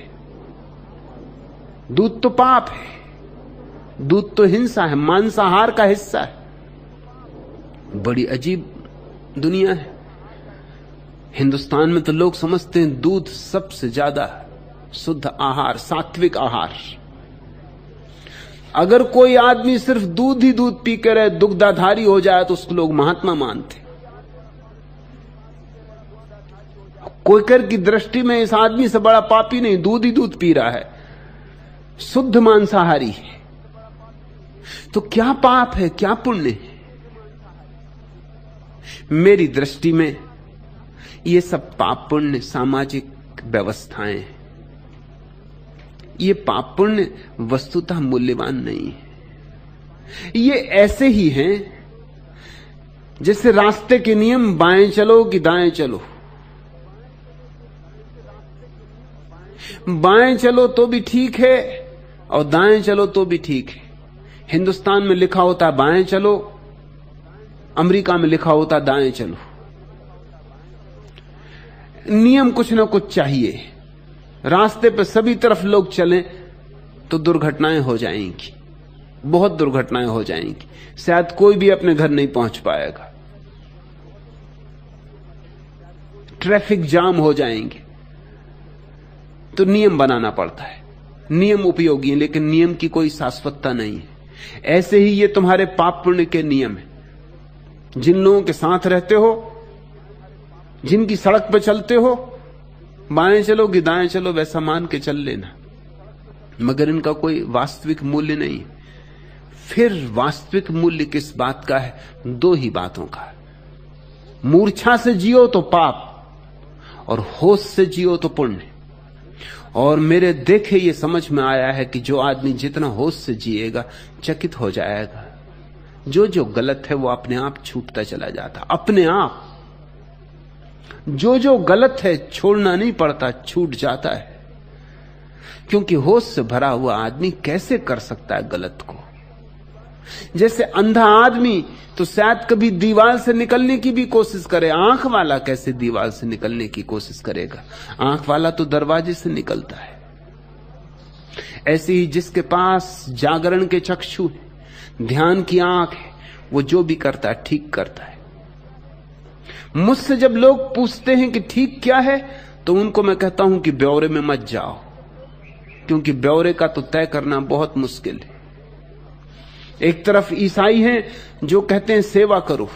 दूध तो पाप है, दूध तो हिंसा है, मांसाहार का हिस्सा है। बड़ी अजीब दुनिया है। हिंदुस्तान में तो लोग समझते हैं दूध सबसे ज्यादा शुद्ध आहार, सात्विक आहार। अगर कोई आदमी सिर्फ दूध ही दूध पी कर रहे, दुग्धाधारी हो जाए, तो उसको लोग महात्मा मानते। क्वेकर की दृष्टि में इस आदमी से बड़ा पापी नहीं, दूध ही दूध पी रहा है, शुद्ध मांसाहारी है। तो क्या पाप है, क्या पुण्य है? मेरी दृष्टि में ये सब पाप पुण्य सामाजिक व्यवस्थाएं हैं। ये पाप पुण्य वस्तुतः मूल्यवान नहीं है। ये ऐसे ही हैं जैसे रास्ते के नियम, बाएं चलो कि दाएं चलो। बाएं चलो तो भी ठीक है और दाएं चलो तो भी ठीक है। हिंदुस्तान में लिखा होता बाएं चलो, अमेरिका में लिखा होता दाएं चलो। नियम कुछ ना कुछ चाहिए। रास्ते पर सभी तरफ लोग चलें तो दुर्घटनाएं हो जाएंगी, बहुत दुर्घटनाएं हो जाएंगी। शायद कोई भी अपने घर नहीं पहुंच पाएगा, ट्रैफिक जाम हो जाएंगे। तो नियम बनाना पड़ता है। नियम उपयोगी है, लेकिन नियम की कोई शाश्वतता नहीं है। ऐसे ही ये तुम्हारे पाप पुण्य के नियम है। जिन लोगों के साथ रहते हो, जिनकी सड़क पर चलते हो, बाएं चलो कि दाएं चलो वैसा मान के चल लेना, मगर इनका कोई वास्तविक मूल्य नहीं। फिर वास्तविक मूल्य किस बात का है? दो ही बातों का है। मूर्छा से जियो तो पाप, और होश से जियो तो पुण्य। और मेरे देखे ये समझ में आया है कि जो आदमी जितना होश से जिएगा, चकित हो जाएगा। जो जो गलत है वो अपने आप छूटता चला जाता, अपने आप। जो जो गलत है छोड़ना नहीं पड़ता, छूट जाता है। क्योंकि होश से भरा हुआ आदमी कैसे कर सकता है गलत को? जैसे अंधा आदमी तो शायद कभी दीवार से निकलने की भी कोशिश करे, आंख वाला कैसे दीवार से निकलने की कोशिश करेगा? आंख वाला तो दरवाजे से निकलता है। ऐसे ही जिसके पास जागरण के चक्षु है, ध्यान की आंख है, वो जो भी करता है ठीक करता है। मुझसे जब लोग पूछते हैं कि ठीक क्या है, तो उनको मैं कहता हूं कि ब्यौरे में मत जाओ, क्योंकि ब्यौरे का तो तय करना बहुत मुश्किल है। एक तरफ ईसाई हैं जो कहते हैं सेवा करो,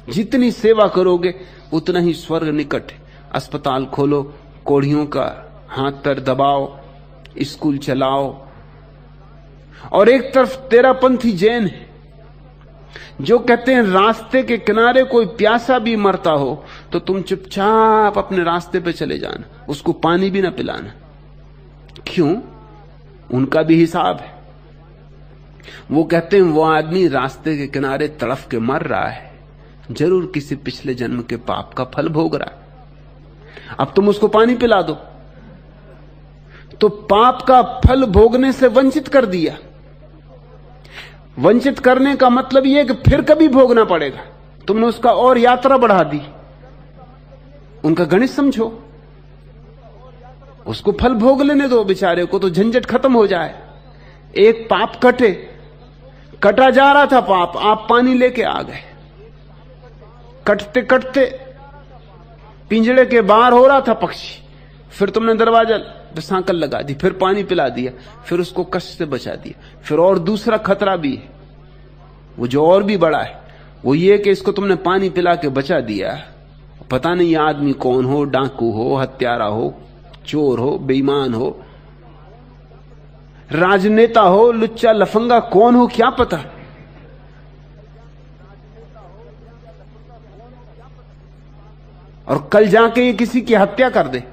जितनी सेवा करोगे उतना ही स्वर्ग निकट है। अस्पताल खोलो, कोढ़ियों का हाथ पैर दबाओ, स्कूल चलाओ। और एक तरफ तेरापंथी जैन है जो कहते हैं रास्ते के किनारे कोई प्यासा भी मरता हो तो तुम चुपचाप अपने रास्ते पे चले जाना, उसको पानी भी ना पिलाना। क्यों? उनका भी हिसाब है। वो कहते हैं वो आदमी रास्ते के किनारे तड़फ के मर रहा है, जरूर किसी पिछले जन्म के पाप का फल भोग रहा है। अब तुम उसको पानी पिला दो तो पाप का फल भोगने से वंचित कर दिया। वंचित करने का मतलब यह कि फिर कभी भोगना पड़ेगा। तुमने उसका और यात्रा बढ़ा दी। उनका गणित समझो, उसको फल भोग लेने दो बेचारे को, तो झंझट खत्म हो जाए। एक पाप कटे, कटा जा रहा था पाप, आप पानी लेके आ गए। कटते कटते पिंजड़े के बाहर हो रहा था पक्षी, फिर तुमने दरवाजा पे सांकल लगा दी, फिर पानी पिला दिया, फिर उसको कष्ट से बचा दिया। फिर और दूसरा खतरा भी है, वो जो और भी बड़ा है, वो ये कि इसको तुमने पानी पिला के बचा दिया, पता नहीं ये आदमी कौन हो, डाकू हो, हत्यारा हो, चोर हो, बेईमान हो, राजनेता हो, लुच्चा लफंगा कौन हो क्या पता। और कल जाके ये किसी की हत्या कर दे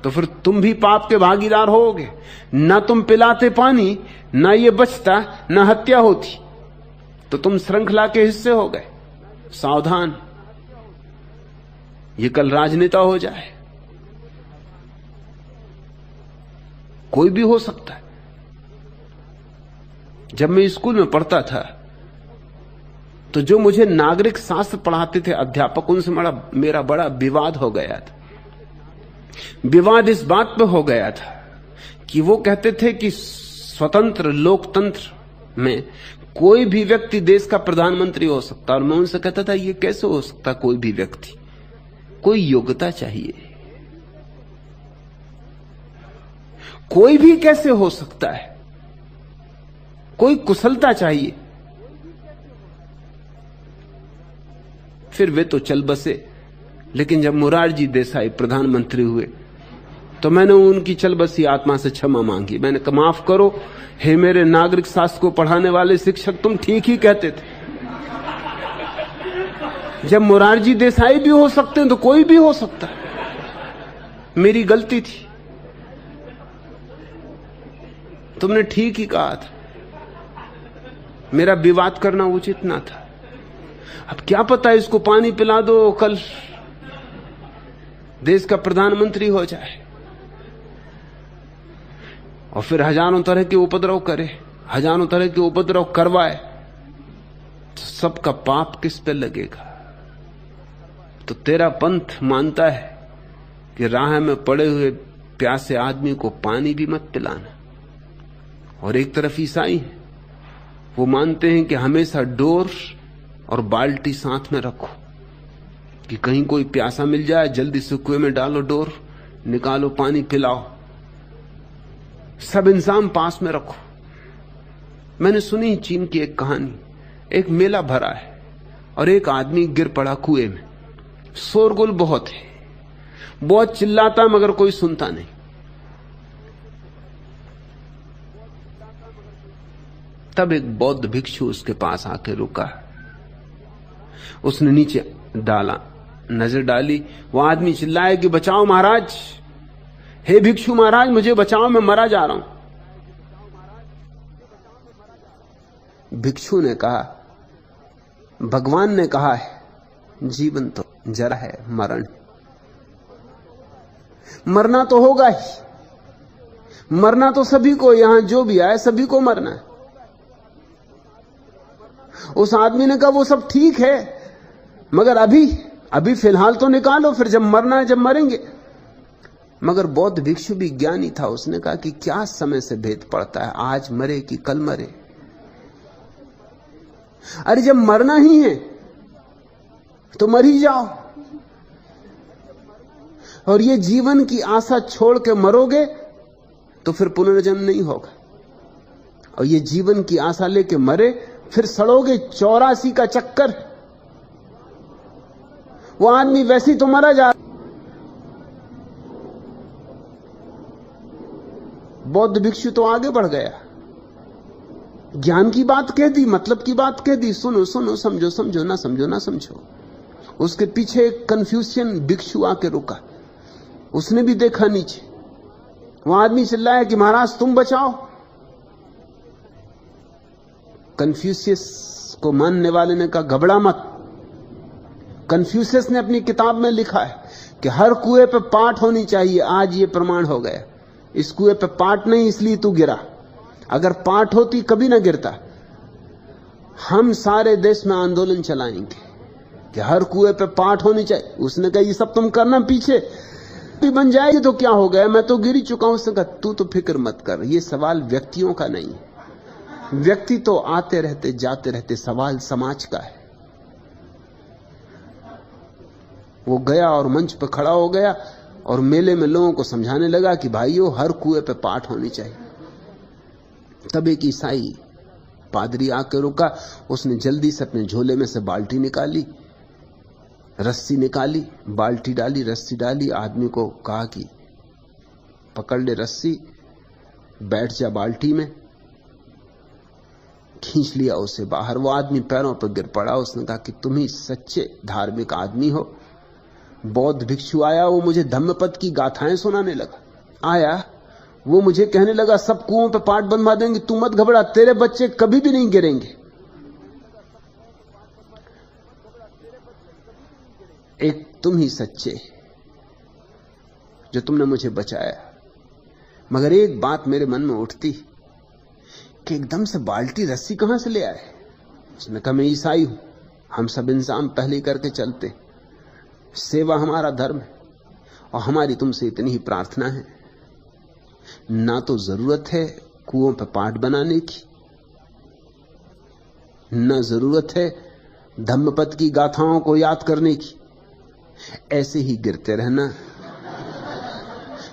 तो फिर तुम भी पाप के भागीदार होगे। ना तुम पिलाते पानी, ना ये बचता, ना हत्या होती, तो तुम श्रृंखला के हिस्से हो गए। सावधान, ये कल राजनेता हो जाए, कोई भी हो सकता है। जब मैं स्कूल में पढ़ता था तो जो मुझे नागरिक शास्त्र पढ़ाते थे अध्यापक, उनसे मेरा बड़ा विवाद हो गया था। विवाद इस बात पे हो गया था कि वो कहते थे कि स्वतंत्र लोकतंत्र में कोई भी व्यक्ति देश का प्रधानमंत्री हो सकता, और मैं उनसे कहता था ये कैसे हो सकता कोई भी व्यक्ति, कोई योग्यता चाहिए, कोई भी कैसे हो सकता है, कोई कुशलता चाहिए। फिर वे तो चल बसे, लेकिन जब मोरारजी देसाई प्रधानमंत्री हुए तो मैंने उनकी चल बसी आत्मा से क्षमा मांगी। मैंने कहा माफ करो, हे मेरे नागरिक शास्त्र को पढ़ाने वाले शिक्षक, तुम ठीक ही कहते थे। जब मोरारजी देसाई भी हो सकते हैं तो कोई भी हो सकता है, मेरी गलती थी, तुमने ठीक ही कहा था, मेरा विवाद करना उचित ना था। अब क्या पता इसको पानी पिला दो, कल देश का प्रधानमंत्री हो जाए और फिर हजारों तरह के उपद्रव करे, हजारों तरह के उपद्रव करवाए, तो सबका पाप किस पे लगेगा। तो तेरा पंथ मानता है कि राह में पड़े हुए प्यासे आदमी को पानी भी मत पिलाना, और एक तरफ ईसाई है, वो मानते हैं कि हमेशा डोर और बाल्टी साथ में रखो कि कहीं कोई प्यासा मिल जाए, जल्दी से कुएं में डालो डोर, निकालो पानी पिलाओ, सब इंतजाम पास में रखो। मैंने सुनी चीन की एक कहानी, एक मेला भरा है और एक आदमी गिर पड़ा कुएं में, शोरगुल बहुत है, बहुत चिल्लाता मगर कोई सुनता नहीं। तब एक बौद्ध भिक्षु उसके पास आके रुका, उसने नीचे डाला, नजर डाली, वो आदमी चिल्लाए कि बचाओ महाराज, हे भिक्षु महाराज मुझे बचाओ, मैं मरा जा रहा हूं। भिक्षु ने कहा, भगवान ने कहा है जीवन तो जरा है, मरण मरना तो होगा ही, मरना तो सभी को, यहां जो भी आए सभी को मरना है। उस आदमी ने कहा वो सब ठीक है, मगर अभी फिलहाल तो निकालो, फिर जब मरना है जब मरेंगे। मगर बौद्ध भिक्षु भी ज्ञानी था, उसने कहा कि क्या समय से भेद पड़ता है, आज मरे कि कल मरे। अरे जब मरना ही है तो मर ही जाओ, और ये जीवन की आशा छोड़ के मरोगे तो फिर पुनर्जन्म नहीं होगा, और ये जीवन की आशा लेके मरे फिर सड़ोगे, 84 का चक्कर। वो आदमी वैसे ही तो मरा जा। बौद्ध भिक्षु तो आगे बढ़ गया, ज्ञान की बात कह दी, मतलब की बात कह दी, सुनो सुनो, समझो समझो, ना समझो ना समझो। उसके पीछे एक कन्फ्यूशियन भिक्षु आके रुका, उसने भी देखा नीचे, वह आदमी चिल्लाया कि महाराज तुम बचाओ। कन्फ्यूशियस को मानने वाले ने कहा घबरा मत। कन्फ्यूशियस ने अपनी किताब में लिखा है कि हर कुएं पे पाट होनी चाहिए, आज ये प्रमाण हो गया। इस कुएं पे पाट नहीं इसलिए तू गिरा, अगर पाट होती कभी ना गिरता। हम सारे देश में आंदोलन चलाएंगे कि हर कुएं पे पाट होनी चाहिए। उसने कहा ये सब तुम करना, पीछे भी बन जाएगी तो क्या हो गया, मैं तो गिर ही चुका हूं। उसने कहा तू तो फिक्र मत कर, ये सवाल व्यक्तियों का नहीं है, व्यक्ति तो आते रहते जाते रहते, सवाल समाज का है। वो गया और मंच पर खड़ा हो गया और मेले में लोगों को समझाने लगा कि भाइयों, हर कुएं पे पाठ होनी चाहिए। तब एक ईसाई पादरी आकर रुका। उसने जल्दी से अपने झोले में से बाल्टी निकाली, रस्सी निकाली, बाल्टी डाली, रस्सी डाली। आदमी को कहा कि पकड़ ले रस्सी, बैठ जा बाल्टी में। खींच लिया उसे बाहर। वो आदमी पैरों पर गिर पड़ा। उसने कहा कि तुम ही सच्चे धार्मिक आदमी हो। बौद्ध भिक्षु आया, वो मुझे धम्मपद की गाथाएं सुनाने लगा। आया, वो मुझे कहने लगा सब कुओं पे पाट बनवा देंगे, तू मत घबरा, तेरे बच्चे कभी भी नहीं गिरेंगे। एक तुम ही सच्चे जो तुमने मुझे बचाया। मगर एक बात मेरे मन में उठती कि एकदम से बाल्टी रस्सी कहां से ले आए। उसने कहा मैं ईसाई हूं, हम सब इंतजाम पहले करके चलते, सेवा हमारा धर्म है और हमारी तुमसे इतनी ही प्रार्थना है, ना तो जरूरत है कुओं पर पाट बनाने की, ना जरूरत है धम्मपद की गाथाओं को याद करने की। ऐसे ही गिरते रहना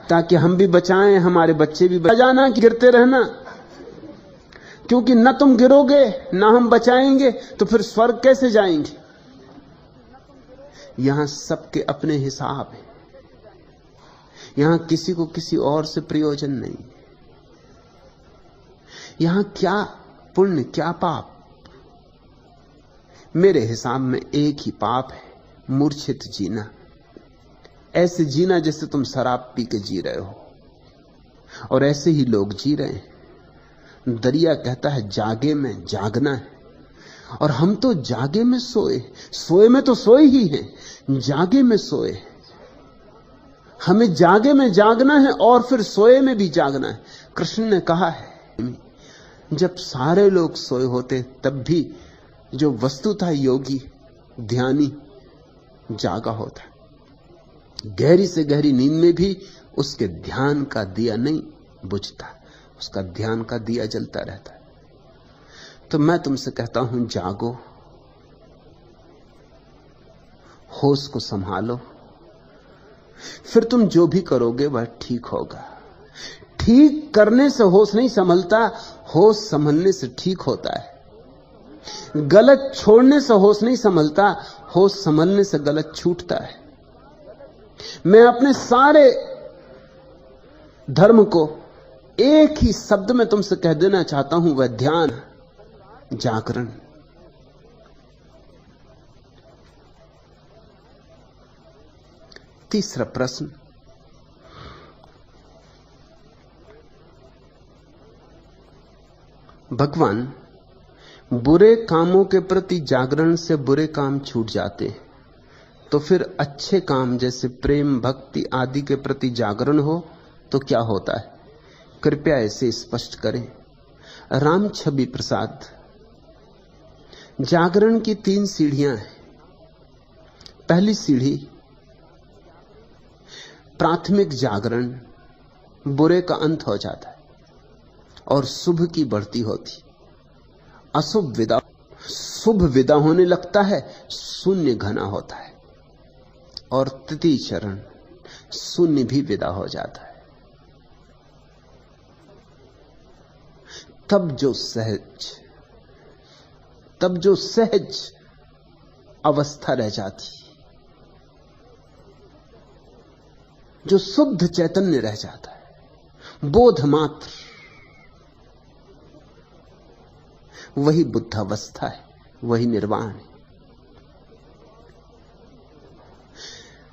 ताकि हम भी बचाएं, हमारे बच्चे भी बचाना। गिरते रहना, क्योंकि न तुम गिरोगे ना हम बचाएंगे तो फिर स्वर्ग कैसे जाएंगे। यहां सबके अपने हिसाब है, यहां किसी को किसी और से प्रयोजन नहीं। यहां क्या पुण्य क्या पाप, मेरे हिसाब में एक ही पाप है, मूर्छित जीना। ऐसे जीना जैसे तुम शराब पी के जी रहे हो, और ऐसे ही लोग जी रहे हैं। दरिया कहता है जागे में जागना है, और हम तो जागे में सोए, सोए में तो सोए ही हैं, जागे में सोए। हमें जागे में जागना है और फिर सोए में भी जागना है। कृष्ण ने कहा है जब सारे लोग सोए होते तब भी जो वस्तुतः योगी ध्यानी जागा होता, गहरी से गहरी नींद में भी उसके ध्यान का दिया नहीं बुझता, उसका ध्यान का दिया जलता रहता है। तो मैं तुमसे कहता हूं जागो, होश को संभालो, फिर तुम जो भी करोगे वह ठीक होगा। ठीक करने से होश नहीं संभलता, होश संभलने से ठीक होता है। गलत छोड़ने से होश नहीं संभलता, होश संभलने से गलत छूटता है। मैं अपने सारे धर्म को एक ही शब्द में तुमसे कह देना चाहता हूं, वह ध्यान, जागरण। तीसरा प्रश्न, भगवान, बुरे कामों के प्रति जागरण से बुरे काम छूट जाते हैं, तो फिर अच्छे काम जैसे प्रेम भक्ति आदि के प्रति जागरण हो तो क्या होता है? कृपया इसे स्पष्ट करें। राम छवि प्रसाद। जागरण की 3 सीढ़ियां हैं। पहली सीढ़ी प्राथमिक जागरण, बुरे का अंत हो जाता है और शुभ की बढ़ती होती। अशुभ विदा, शुभ विदा होने लगता है, शून्य घना होता है। और तृतीय चरण, शून्य भी विदा हो जाता है। तब जो सहज अवस्था रह जाती, जो शुद्ध चैतन्य रह जाता है, बोध मात्र, वही बुद्धावस्था है, वही निर्वाण है।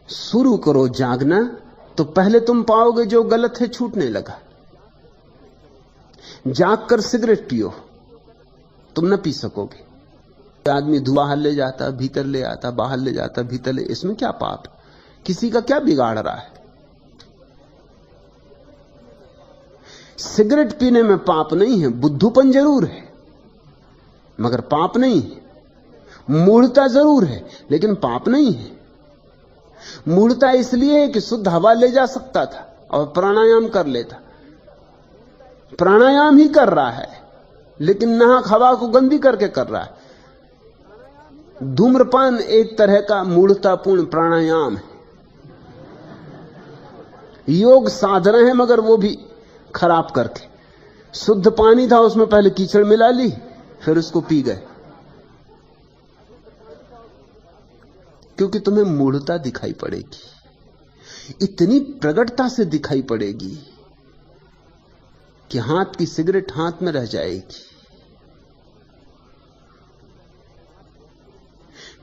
शुरू करो जागना तो पहले तुम पाओगे जो गलत है छूटने लगा। जागकर सिगरेट पियो, तुम न पी सकोगे। आदमी बाहर ले जाता, भीतर ले आता, बाहर ले जाता, भीतर ले, इसमें क्या पाप? किसी का क्या बिगाड़ रहा है? सिगरेट पीने में पाप नहीं है, बुद्धूपन जरूर है मगर पाप नहीं है। मूढ़ता जरूर है लेकिन पाप नहीं है। मूढ़ता इसलिए है कि शुद्ध हवा ले जा सकता था और प्राणायाम कर लेता। प्राणायाम ही कर रहा है लेकिन नाहक हवा को गंदी करके कर रहा है। धूम्रपान एक तरह का मूढ़तापूर्ण प्राणायाम है। योग साध रहे हैं मगर वो भी खराब करके। शुद्ध पानी था, उसमें पहले कीचड़ मिला ली, फिर उसको पी गए, क्योंकि तुम्हें मूढ़ता दिखाई पड़ेगी, इतनी प्रगटता से दिखाई पड़ेगी कि हाथ की सिगरेट हाथ में रह जाएगी।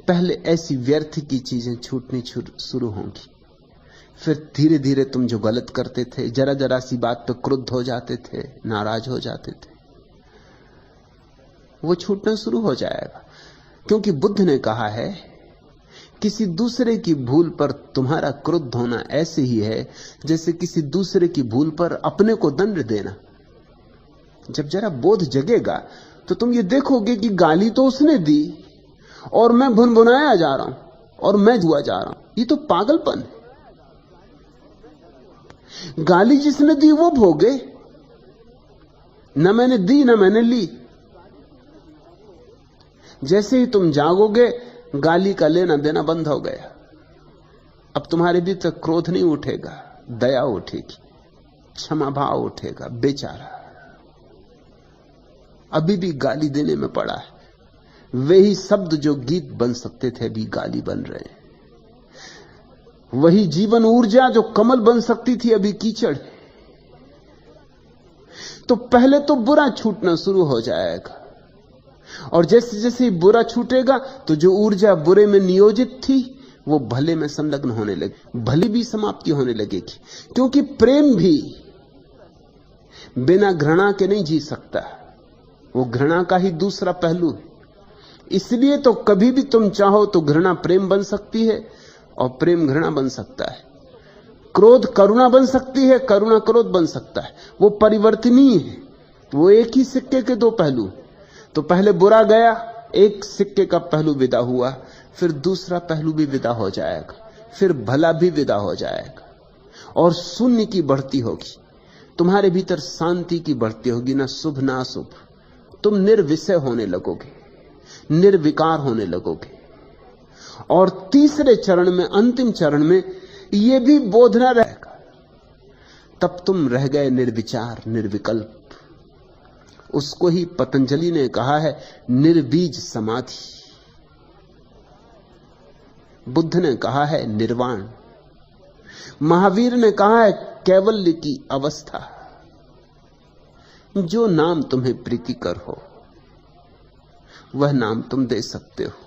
पहले ऐसी व्यर्थ की चीजें छूटनी शुरू होंगी, फिर धीरे धीरे तुम जो गलत करते थे, जरा जरा सी बात पे क्रुद्ध हो जाते थे, नाराज हो जाते थे, वो छूटना शुरू हो जाएगा। क्योंकि बुद्ध ने कहा है, किसी दूसरे की भूल पर तुम्हारा क्रुद्ध होना ऐसे ही है जैसे किसी दूसरे की भूल पर अपने को दंड देना। जब जरा बोध जगेगा तो तुम ये देखोगे कि गाली तो उसने दी और मैं भुनभुनाया जा रहा हूं और मैं जुआ जा रहा हूं। ये तो पागलपन है। गाली जिसने दी वो भोगे, न मैंने दी न मैंने ली। जैसे ही तुम जागोगे, गाली का लेना देना बंद हो गया। अब तुम्हारे भीतर क्रोध नहीं उठेगा, दया उठेगी, क्षमा भाव उठेगा। बेचारा अभी भी गाली देने में पड़ा है। वही शब्द जो गीत बन सकते थे अभी गाली बन रहे हैं। वही जीवन ऊर्जा जो कमल बन सकती थी अभी कीचड़। तो पहले तो बुरा छूटना शुरू हो जाएगा, और जैसे जैसे बुरा छूटेगा तो जो ऊर्जा बुरे में नियोजित थी वो भले में संलग्न होने लगी, भली भी समाप्ति होने लगेगी। क्योंकि प्रेम भी बिना घृणा के नहीं जी सकता, वो घृणा का ही दूसरा पहलू है। इसलिए तो कभी भी तुम चाहो तो घृणा प्रेम बन सकती है और प्रेम घृणा बन सकता है। क्रोध करुणा बन सकती है, करुणा क्रोध बन सकता है। वो परिवर्तनीय है, वो एक ही सिक्के के दो पहलू। तो पहले बुरा गया, एक सिक्के का पहलू विदा हुआ, फिर दूसरा पहलू भी विदा हो जाएगा, फिर भला भी विदा हो जाएगा, और शून्य की बढ़ती होगी। तुम्हारे भीतर शांति की बढ़ती होगी, ना शुभ ना अशुभ। तुम निर्विषय होने लगोगे, निर्विकार होने लगोगे। और तीसरे चरण में, अंतिम चरण में, यह भी बोध न रहेगा। तब तुम रह गए निर्विचार, निर्विकल्प। उसको ही पतंजलि ने कहा है निर्बीज समाधि। बुद्ध ने कहा है निर्वाण। महावीर ने कहा है कैवल्य की अवस्था। जो नाम तुम्हें प्रीतिकर हो वह नाम तुम दे सकते हो।